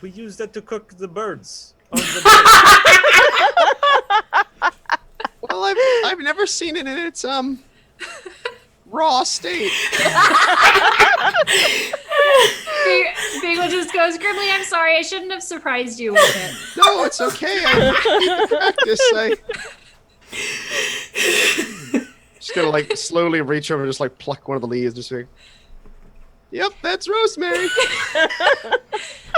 we use that to cook the birds on the day. Well, I've never seen it in its raw state. Bagel just goes, Grimly, I'm sorry, I shouldn't have surprised you with it. No, it's okay. I practice. Just gonna like slowly reach over and just like pluck one of the leaves and just say, yep, that's rosemary.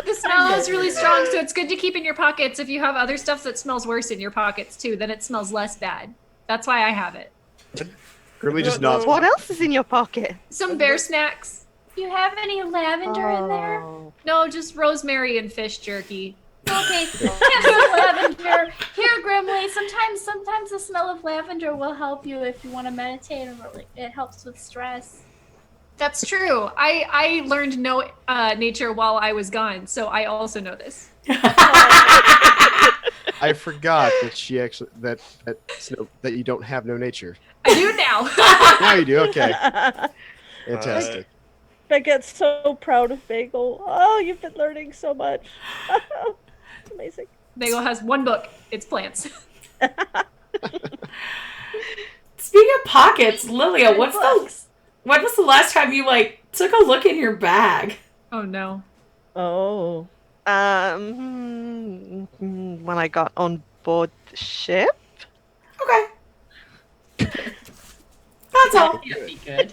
The smell is really strong, so it's good to keep in your pockets. If you have other stuff that smells worse in your pockets too, then it smells less bad. That's why I have it. Grimly just nods. What else is in your pocket? Some bear snacks. Do you have any lavender in there? No, just rosemary and fish jerky. Okay, have some lavender. Here, Grimly, sometimes the smell of lavender will help you if you want to meditate, or it helps with stress. That's true. I learned no nature while I was gone, so I also know this. I forgot that she actually that you don't have no nature. I do now. Now you do. Okay. Fantastic. Baguette's so proud of Bagel. Oh, you've been learning so much. It's amazing. Bagel has one book. It's plants. Speaking of pockets, Lilia, when was the last time you took a look in your bag? Oh no. Oh. When I got on board the ship. Okay. That's all. That'd be good.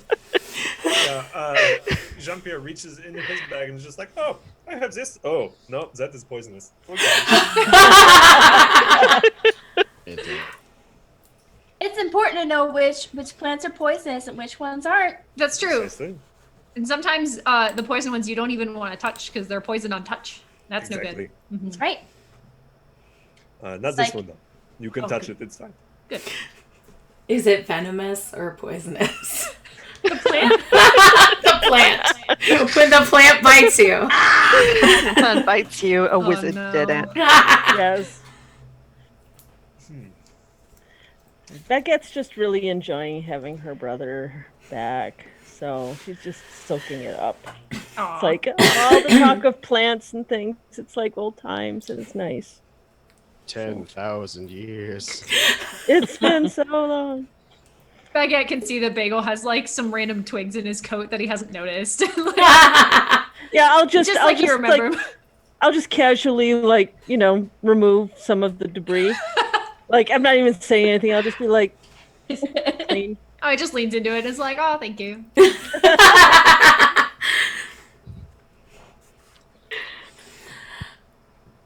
Jean-Pierre reaches into his bag and is just like, oh, I have this. Oh, no, that is poisonous. It's important to know which plants are poisonous and which ones aren't. That's true. And sometimes the poison ones you don't even want to touch because they're poison on touch. That's no good. Mm-hmm. That's right. Not this one, though. You can touch it. It's fine. Good. Is it venomous or poisonous? The plant? The plant. When the plant bites you. The plant bites you, a wizard did it. Yes. Baguette's just really enjoying having her brother back, so she's just soaking it up. Aww. It's like all the talk of plants and things. It's like old times, and it's nice. 10,000 years. It's been so long. Baguette can see that Bagel has some random twigs in his coat that he hasn't noticed. Yeah, I'll just you remember him. I'll just casually remove some of the debris. I'm not even saying anything. I'll just be clean. Oh, he just leans into it and is like, oh, thank you.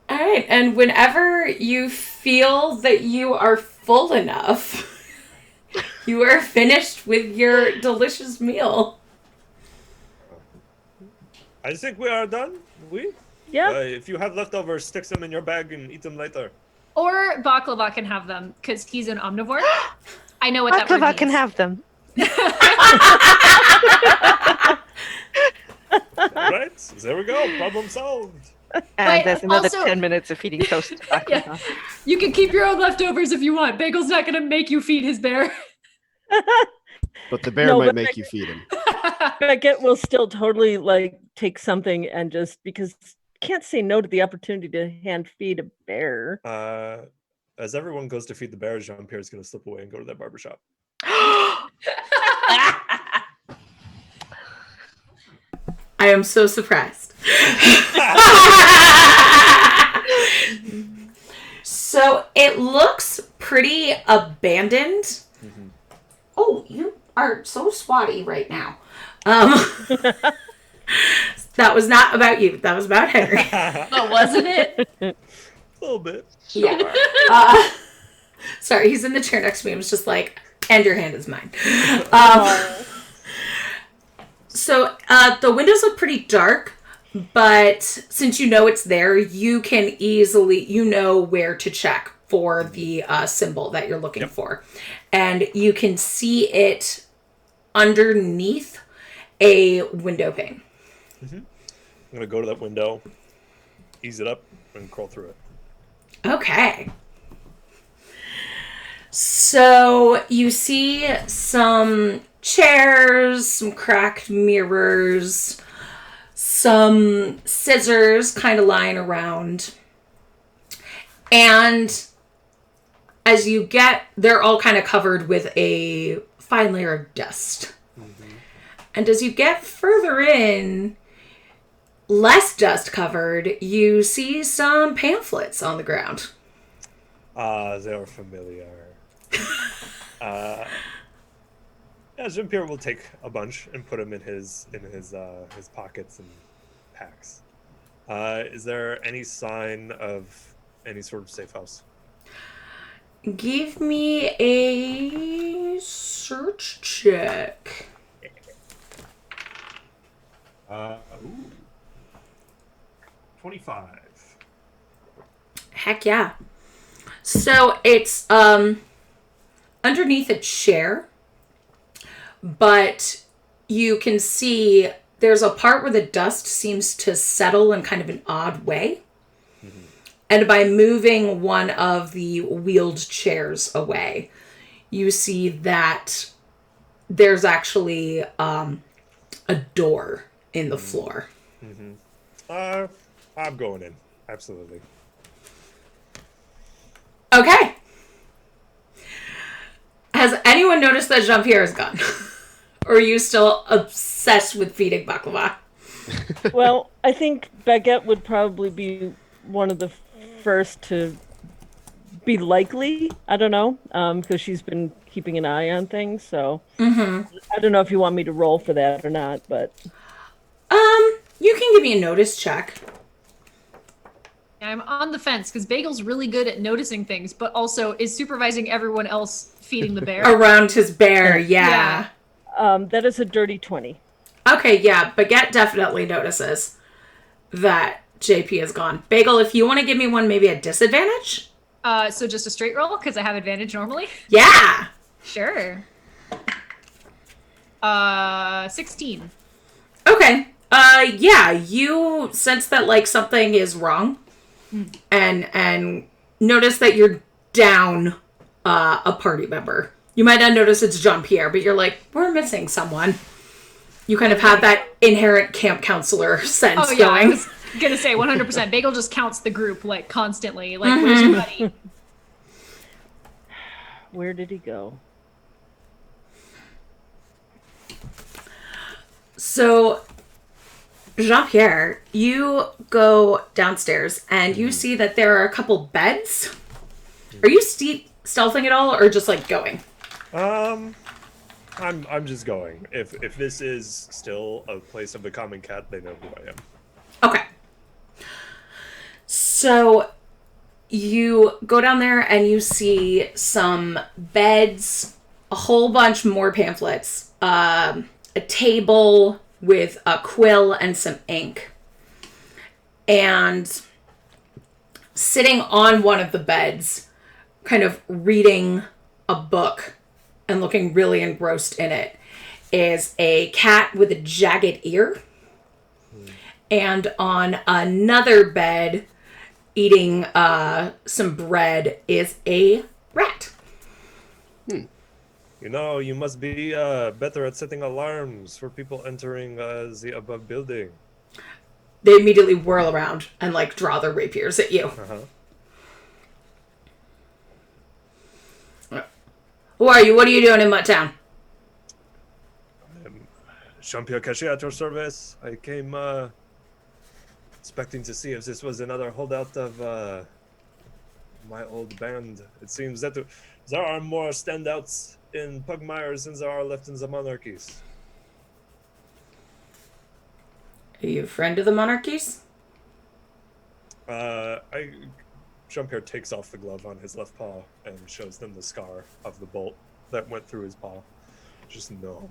All right, and whenever you feel that you are full enough, you are finished with your delicious meal. I think we are done. Yeah. If you have leftovers, stick them in your bag and eat them later. Or Baklava can have them because he's an omnivore. I know what that word means. Baklava can have them. Right? There we go. Problem solved. And there's another also- 10 minutes of feeding toast to baklava. Yeah. You can keep your own leftovers if you want. Bagel's not going to make you feed his bear. But the bear might make you feed him. Baguette will still totally take something and just because can't say no to the opportunity to hand feed a bear. As everyone goes to feed the bear, Jean-Pierre is going to slip away and go to that barbershop. I am so surprised. So it looks pretty abandoned. Mm-hmm. Oh, you are so swatty right now. That was not about you. That was about Henry. Oh, wasn't it? A little bit. Yeah. Sorry, he's in the chair next to me. I was just like, and your hand is mine. So the windows look pretty dark, but since you know it's there, you can easily, you know where to check for the symbol that you're looking for. And you can see it underneath a window pane. Mm-hmm. I'm going to go to that window, ease it up, and crawl through it. Okay. So you see some chairs, some cracked mirrors, some scissors kind of lying around. And as you get, they're all kind of covered with a fine layer of dust. Mm-hmm. And as you get further in, less dust covered, you see some pamphlets on the ground. They are familiar. Jean-Pierre will take a bunch and put them in his pockets and packs. Is there any sign of any sort of safe house? Give me a search check. 25. Heck yeah. So it's underneath a chair, but you can see there's a part where the dust seems to settle in kind of an odd way. Mm-hmm. And by moving one of the wheeled chairs away, you see that there's actually a door in the floor. Mm-hmm. I'm going in. Absolutely. Okay. Has anyone noticed that Jean-Pierre is gone? Or are you still obsessed with feeding baklava? Well, I think Baguette would probably be one of the first to be likely. I don't know, because she's been keeping an eye on things. So I don't know if you want me to roll for that or not, but you can give me a notice check. I'm on the fence because Bagel's really good at noticing things, but also is supervising everyone else feeding the bear. Around his bear, yeah. That is a dirty 20. Okay, yeah, Baguette definitely notices that JP is gone. Bagel, if you want to give me one, maybe a disadvantage? So just a straight roll because I have advantage normally? Yeah! Sure. 16. Okay. Yeah, you sense that, like, something is wrong. And notice that you're down a party member. You might not notice it's Jean-Pierre, but you're like, we're missing someone. You kind of have that inherent camp counselor sense going. I was gonna say 100%. Bagel just counts the group, like, constantly. Like, where's your buddy? Where did he go? So, Jean-Pierre, you go downstairs and you see that there are a couple beds. Are you stealthing at all or just like going? I'm just going. If this is still a place of the common cat, they know who I am. Okay. So you go down there and you see some beds, a whole bunch more pamphlets, a table with a quill and some ink. And sitting on one of the beds, kind of reading a book and looking really engrossed in it, is a cat with a jagged ear. And on another bed, eating some bread, is a rat. You know, you must be better at setting alarms for people entering the above building. They immediately whirl around and, like, draw their rapiers at you. Who are you? What are you doing in Mutt Town? Jean-Pierre Cachet at your service. I came expecting to see if this was another holdout of my old band. It seems that there are more standouts in Pugmire than there are left in the monarchies. Are you a friend of the monarchies? Jean-Pierre takes off the glove on his left paw and shows them the scar of the bolt that went through his paw. Just no,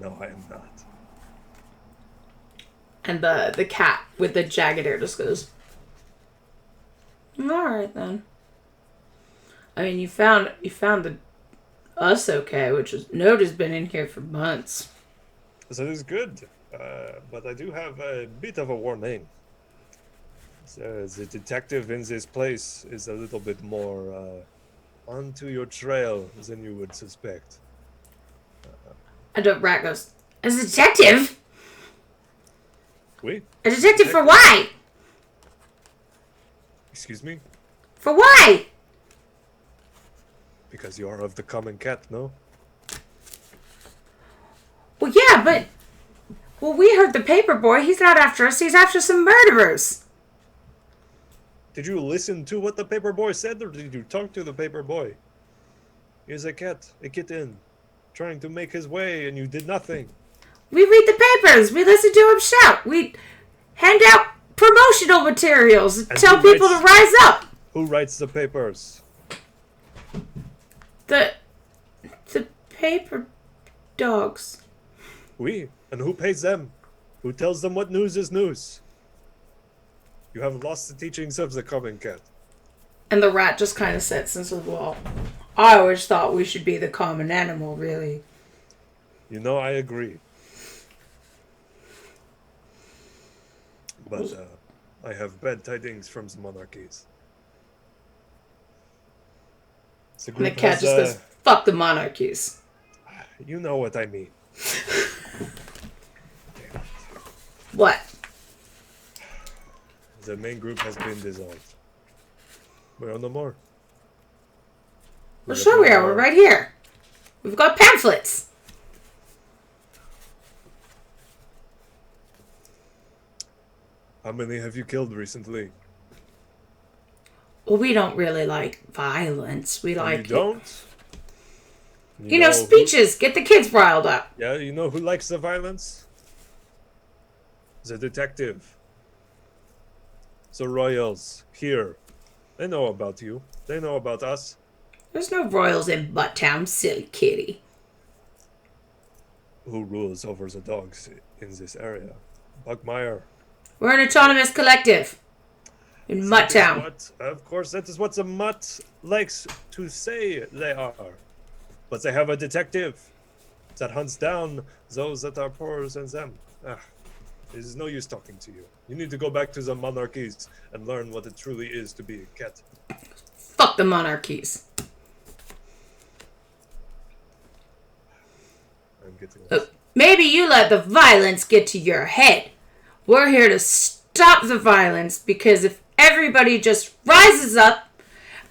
I am not. And the cat with the jagged ear just goes, all right then. I mean, you found us okay, which is Node has been in here for months. So it is good, but I do have a bit of a warning. So the detective in this place is a little bit more onto your trail than you would suspect. And Rat goes, a detective? Oui? A detective for why? Excuse me? For why? Because you are of the common cat, no? Well, yeah, but... Well, we heard the paper boy. He's not after us. He's after some murderers. Did you listen to what the paper boy said, or did you talk to the paper boy? He's a kitten, trying to make his way, and you did nothing. We read the papers. We listen to him shout. We hand out promotional materials and tell people to rise up. Who writes the papers? The paper dogs. We. And who pays them? Who tells them what news is news? You have lost the teachings of the common cat. And the rat just kind of sits and says, well, I always thought we should be the common animal, really. You know, I agree. But I have bad tidings from the monarchies. And the cat just goes, fuck the monarchies. You know what I mean. What? The main group has been dissolved. We're no more. Well, sure we are. We're right here. We've got pamphlets. How many have you killed recently? Well, we don't really like violence. We like... You don't? You know, speeches. Get the kids riled up. Yeah, you know who likes the violence? The detective. The royals. Here. They know about you. They know about us. There's no royals in Butttown, silly kitty. Who rules over the dogs in this area? Pugmire. We're an autonomous collective. In Mutttown. Of course, that is what the Mutt likes to say they are. But they have a detective that hunts down those that are poorer than them. It is no use talking to you. You need to go back to the monarchies and learn what it truly is to be a cat. Fuck the monarchies. I'm getting Maybe you let the violence get to your head. We're here to stop the violence, because if everybody just rises up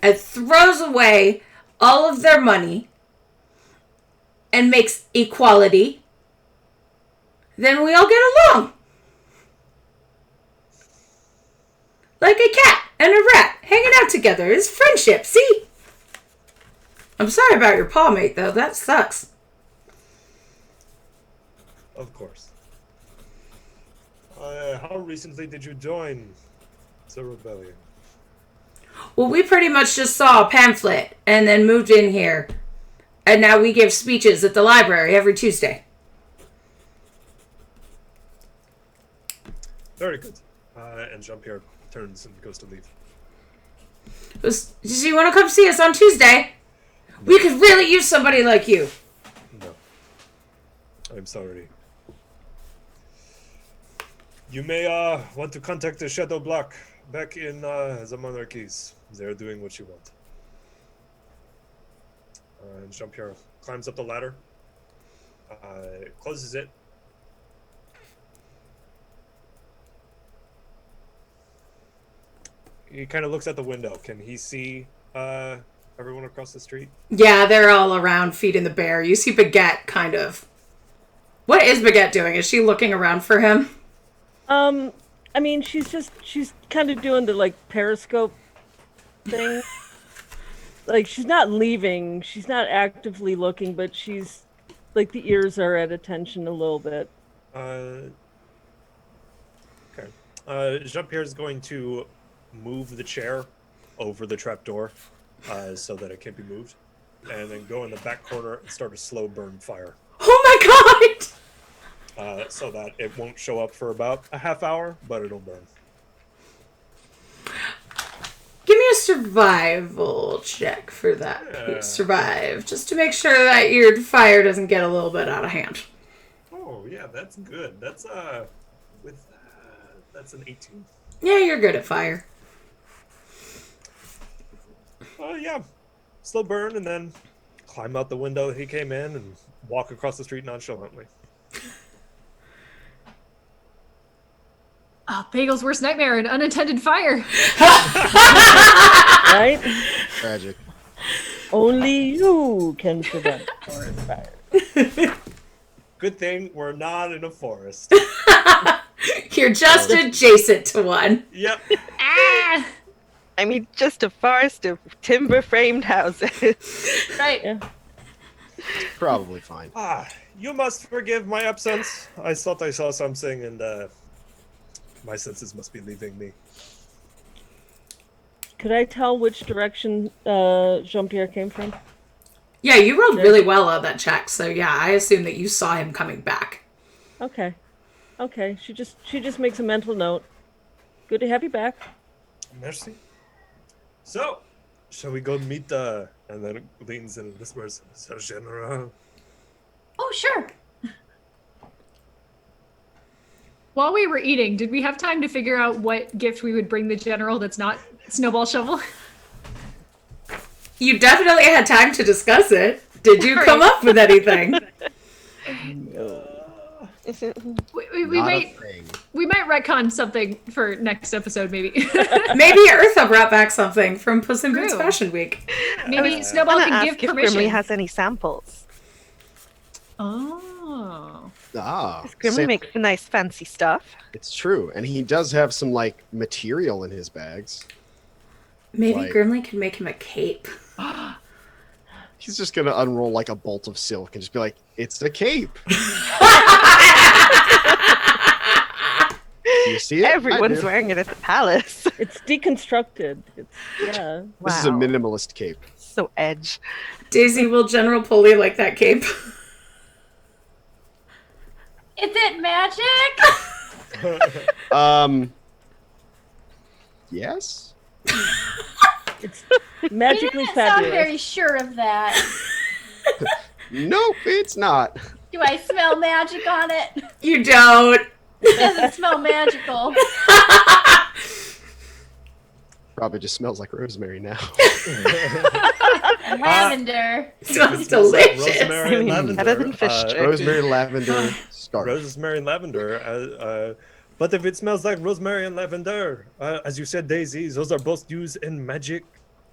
and throws away all of their money and makes equality, then we all get along. Like a cat and a rat hanging out together is friendship, see? I'm sorry about your paw mate, though. That sucks. Of course. How recently did you join the rebellion? Well, we pretty much just saw a pamphlet and then moved in here. And now we give speeches at the library every Tuesday. Very good. And Jean-Pierre turns and goes to leave. Do you want to come see us on Tuesday? No. We could really use somebody like you. No. I'm sorry. You may want to contact the Shadow Block back in the monarchies. They're doing what you want. And Jean-Pierre climbs up the ladder, closes it. He kind of looks at the window. Can he see everyone across the street? Yeah, they're all around feeding the bear. You see Baguette, kind of. What is Baguette doing? Is she looking around for him? I mean, she's kind of doing the, like, periscope thing. Like, she's not leaving. She's not actively looking, but she's, like, the ears are at attention a little bit. Okay. Jean-Pierre is going to move the chair over the trapdoor so that it can't be moved, and then go in the back corner and start a slow burn fire. Oh my god! So that it won't show up for about a half hour, but it'll burn. Give me a survival check for that. Yeah. Survive, just to make sure that your fire doesn't get a little bit out of hand. Oh yeah, that's good. That's that's an 18. Yeah, you're good at fire. Oh yeah, slow burn and then climb out the window he came in and walk across the street nonchalantly. Oh, Bagel's worst nightmare, an unattended fire. Right? Tragic. Only you can prevent forest fire. Good thing we're not in a forest. You're just adjacent to one. Yep. Ah! I mean, just a forest of timber-framed houses. Right. Yeah. Probably fine. You must forgive my absence. I thought I saw something and my senses must be leaving me. Could I tell which direction Jean-Pierre came from? Yeah, you rolled really well on that check, so yeah, I assume that you saw him coming back. Okay. Okay. She just makes a mental note. Good to have you back. Merci. So, shall we go meet and then leans and whispers, Sir General? Oh, sure. While we were eating, did we have time to figure out what gift we would bring the general that's not Snowball Shovel? You definitely had time to discuss it. Did you Right. come up with anything? We Not a might thing. retcon something for next episode, maybe. Maybe Eartha brought back something from Puss in Boots True. Fashion Week. Maybe I Snowball want to can ask give if permission. Grimly has any samples. Oh. Grimly Sam- makes nice fancy stuff. It's true, and he does have some like material in his bags. Maybe Like- Grimly can make him a cape. He's just gonna unroll like a bolt of silk and just be like, "It's a cape." You see it? I Everyone's do. wearing it at the palace. It's deconstructed. Yeah. This is a Wow. minimalist cape. So edge. Daisy, will General Pulley like that cape? Is it magic? Yes. It's You magically didn't sound fabulous. very sure of that. Nope, it's not. Do I smell magic on it? You don't. It doesn't smell magical. Probably just smells like rosemary now. Lavender. Smells It smells like delicious. rosemary and lavender. Better than fish stew. Rosemary, lavender, scarf. Rosemary and lavender. But if it smells like rosemary and lavender, as you said, Daisy, those are both used in magic.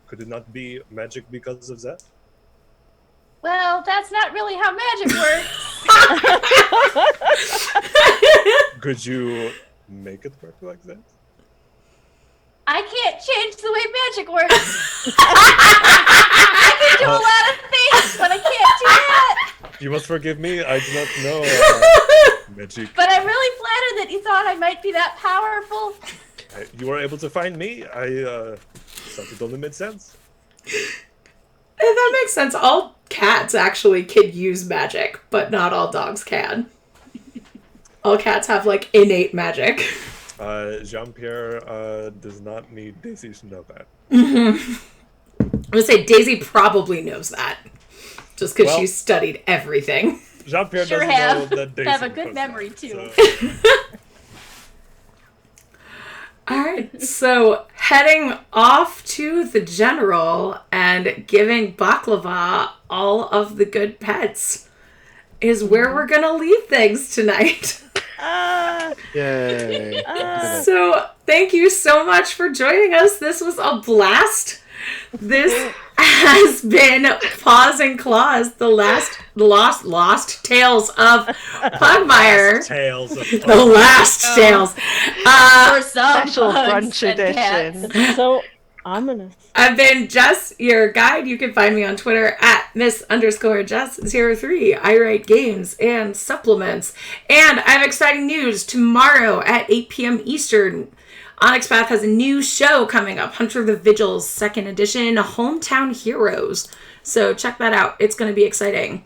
Could it not be magic because of that? Well, that's not really how magic works. Could you make it work like that? I can't change the way magic works. I can do a lot of things, but I can't do that. You must forgive me. I do not know magic. But I'm really flattered that you thought I might be that powerful. You were able to find me. I thought it only made sense. And that makes sense. All cats actually can use magic, but not all dogs can. All cats have like innate magic. Jean-Pierre does not need Daisy to know that. I'm gonna say Daisy probably knows that, just because Well- she studied everything. Jean-Pierre Sure doesn't have. know that Daisy Have a good knows memory, that, too. so- All right, so heading off to the general and giving Baklava all of the good pets is where we're gonna leave things tonight. Ah, Yay. So thank you so much for joining us. This was a blast. This has been Paws and Claws, the lost tales of Pugmire. Tales of The last tales. For some Special bugs brunch and cats. edition. it's so ominous. I've been Jess, your guide. You can find me on Twitter at Miss_Jess03. I write games and supplements. And I have exciting news. Tomorrow at 8 p.m. Eastern, Onyx Path has a new show coming up. Hunter the Vigil's 2nd edition, Hometown Heroes. So check that out. It's going to be exciting.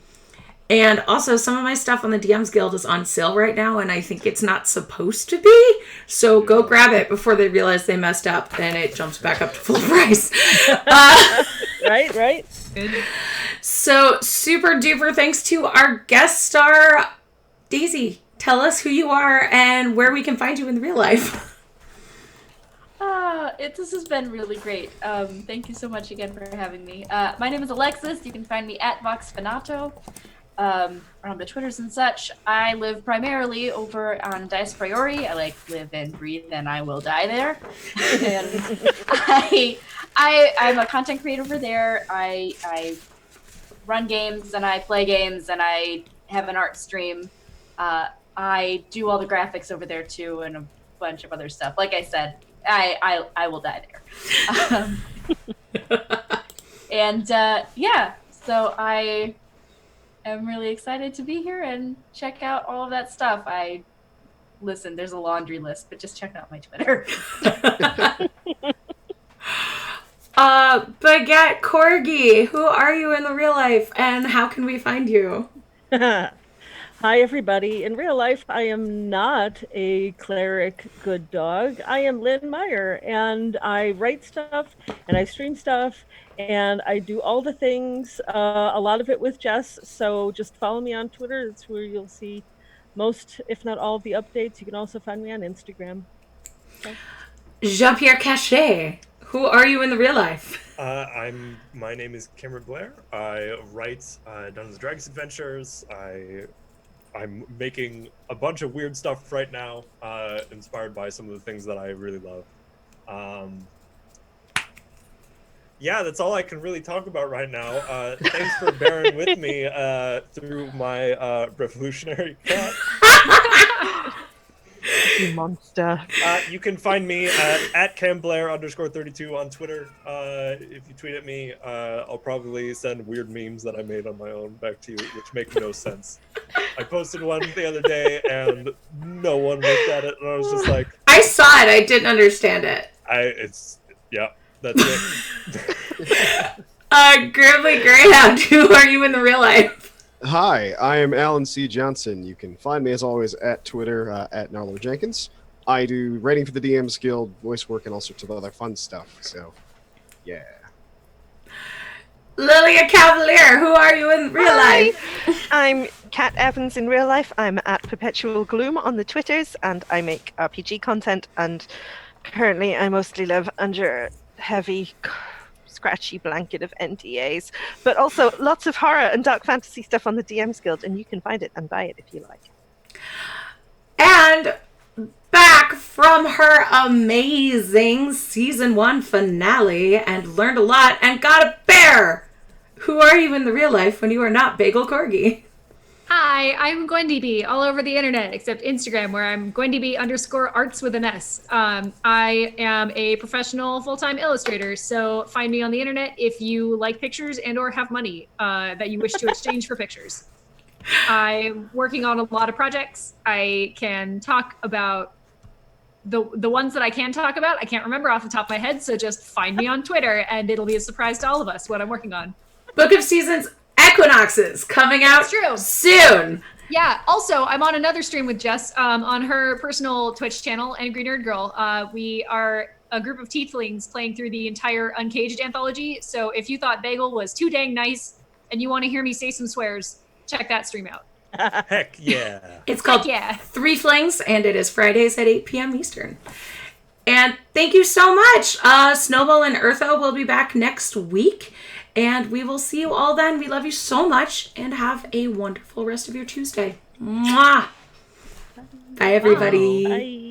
And also, some of my stuff on the DMs Guild is on sale right now, and I think it's not supposed to be. So go grab it before they realize they messed up, and it jumps back up to full price. Right. Good. So super duper thanks to our guest star, Daisy. Tell us who you are and where we can find you in real life. This has been really great. Thank you so much again for having me. My name is Alexis. You can find me at VoxFinato on the Twitters and such. I live primarily over on Dice Priori. I live and breathe, and I will die there. And I'm a content creator over there. I run games and I play games and I have an art stream. I do all the graphics over there too, and a bunch of other stuff. Like I said, I will die there. So I am really excited to be here and check out all of that stuff. Listen, there's a laundry list, but just check out my Twitter. Baguette Corgi, who are you in the real life and how can we find you? Hi, everybody. In real life, I am not a cleric good dog. I am Lynn Meyer, and I write stuff, and I stream stuff, and I do all the things, a lot of it with Jess, so just follow me on Twitter. That's where you'll see most, if not all, of the updates. You can also find me on Instagram. So. Jean-Pierre Cachet, who are you in the real life? My name is Cameron Blair. I write Dungeons & Dragons adventures. I'm making a bunch of weird stuff right now, inspired by some of the things that I really love. Yeah, that's all I can really talk about right now. Thanks for bearing with me through my revolutionary cat. You monster. You can find me at @CamBlair_32 on Twitter. If you tweet at me, I'll probably send weird memes that I made on my own back to you, which make no sense. I posted one the other day, and no one looked at it, and I was just like... I saw it. I didn't understand it. Yeah, that's it. Grimly Greyhound, who are you in the real life? Hi, I am Alan C. Johnson. You can find me, as always, at Twitter, at Narlo Jenkins. I do writing for the DMs Guild, voice work, and all sorts of other fun stuff, so, yeah. Lilia Cavalier, who are you in real life? I'm Kat Evans in real life. I'm at Perpetual Gloom on the Twitters, and I make RPG content, and currently I mostly live under heavy... scratchy blanket of NDAs, but also lots of horror and dark fantasy stuff on the DMs Guild, and you can find it and buy it if you like. And back from her amazing season 1 finale and learned a lot and got a bear. Who are you in the real life when you are not Bagel Corgi? Hi, I'm going to be all over the internet except Instagram, where I'm going to be _arts with an S. I am a professional full-time illustrator, so find me on the internet if you like pictures and or have money that you wish to exchange for pictures. I'm working on a lot of projects. I can talk about the ones that I can talk about. I can't remember off the top of my head, so just find me on Twitter and it'll be a surprise to all of us what I'm working on. Book of Seasons Equinoxes coming out soon. Yeah. Also, I'm on another stream with Jess on her personal Twitch channel, Angry Nerd Girl. We are a group of tieflings playing through the entire Uncaged anthology. So if you thought Bagel was too dang nice and you want to hear me say some swears, check that stream out. Heck yeah. It's called Three Flings, and it is Fridays at 8 p.m. Eastern. And thank you so much. Snowball and Eartho will be back next week. And we will see you all then. We love you so much, and have a wonderful rest of your Tuesday. Mwah! Bye, everybody. Bye.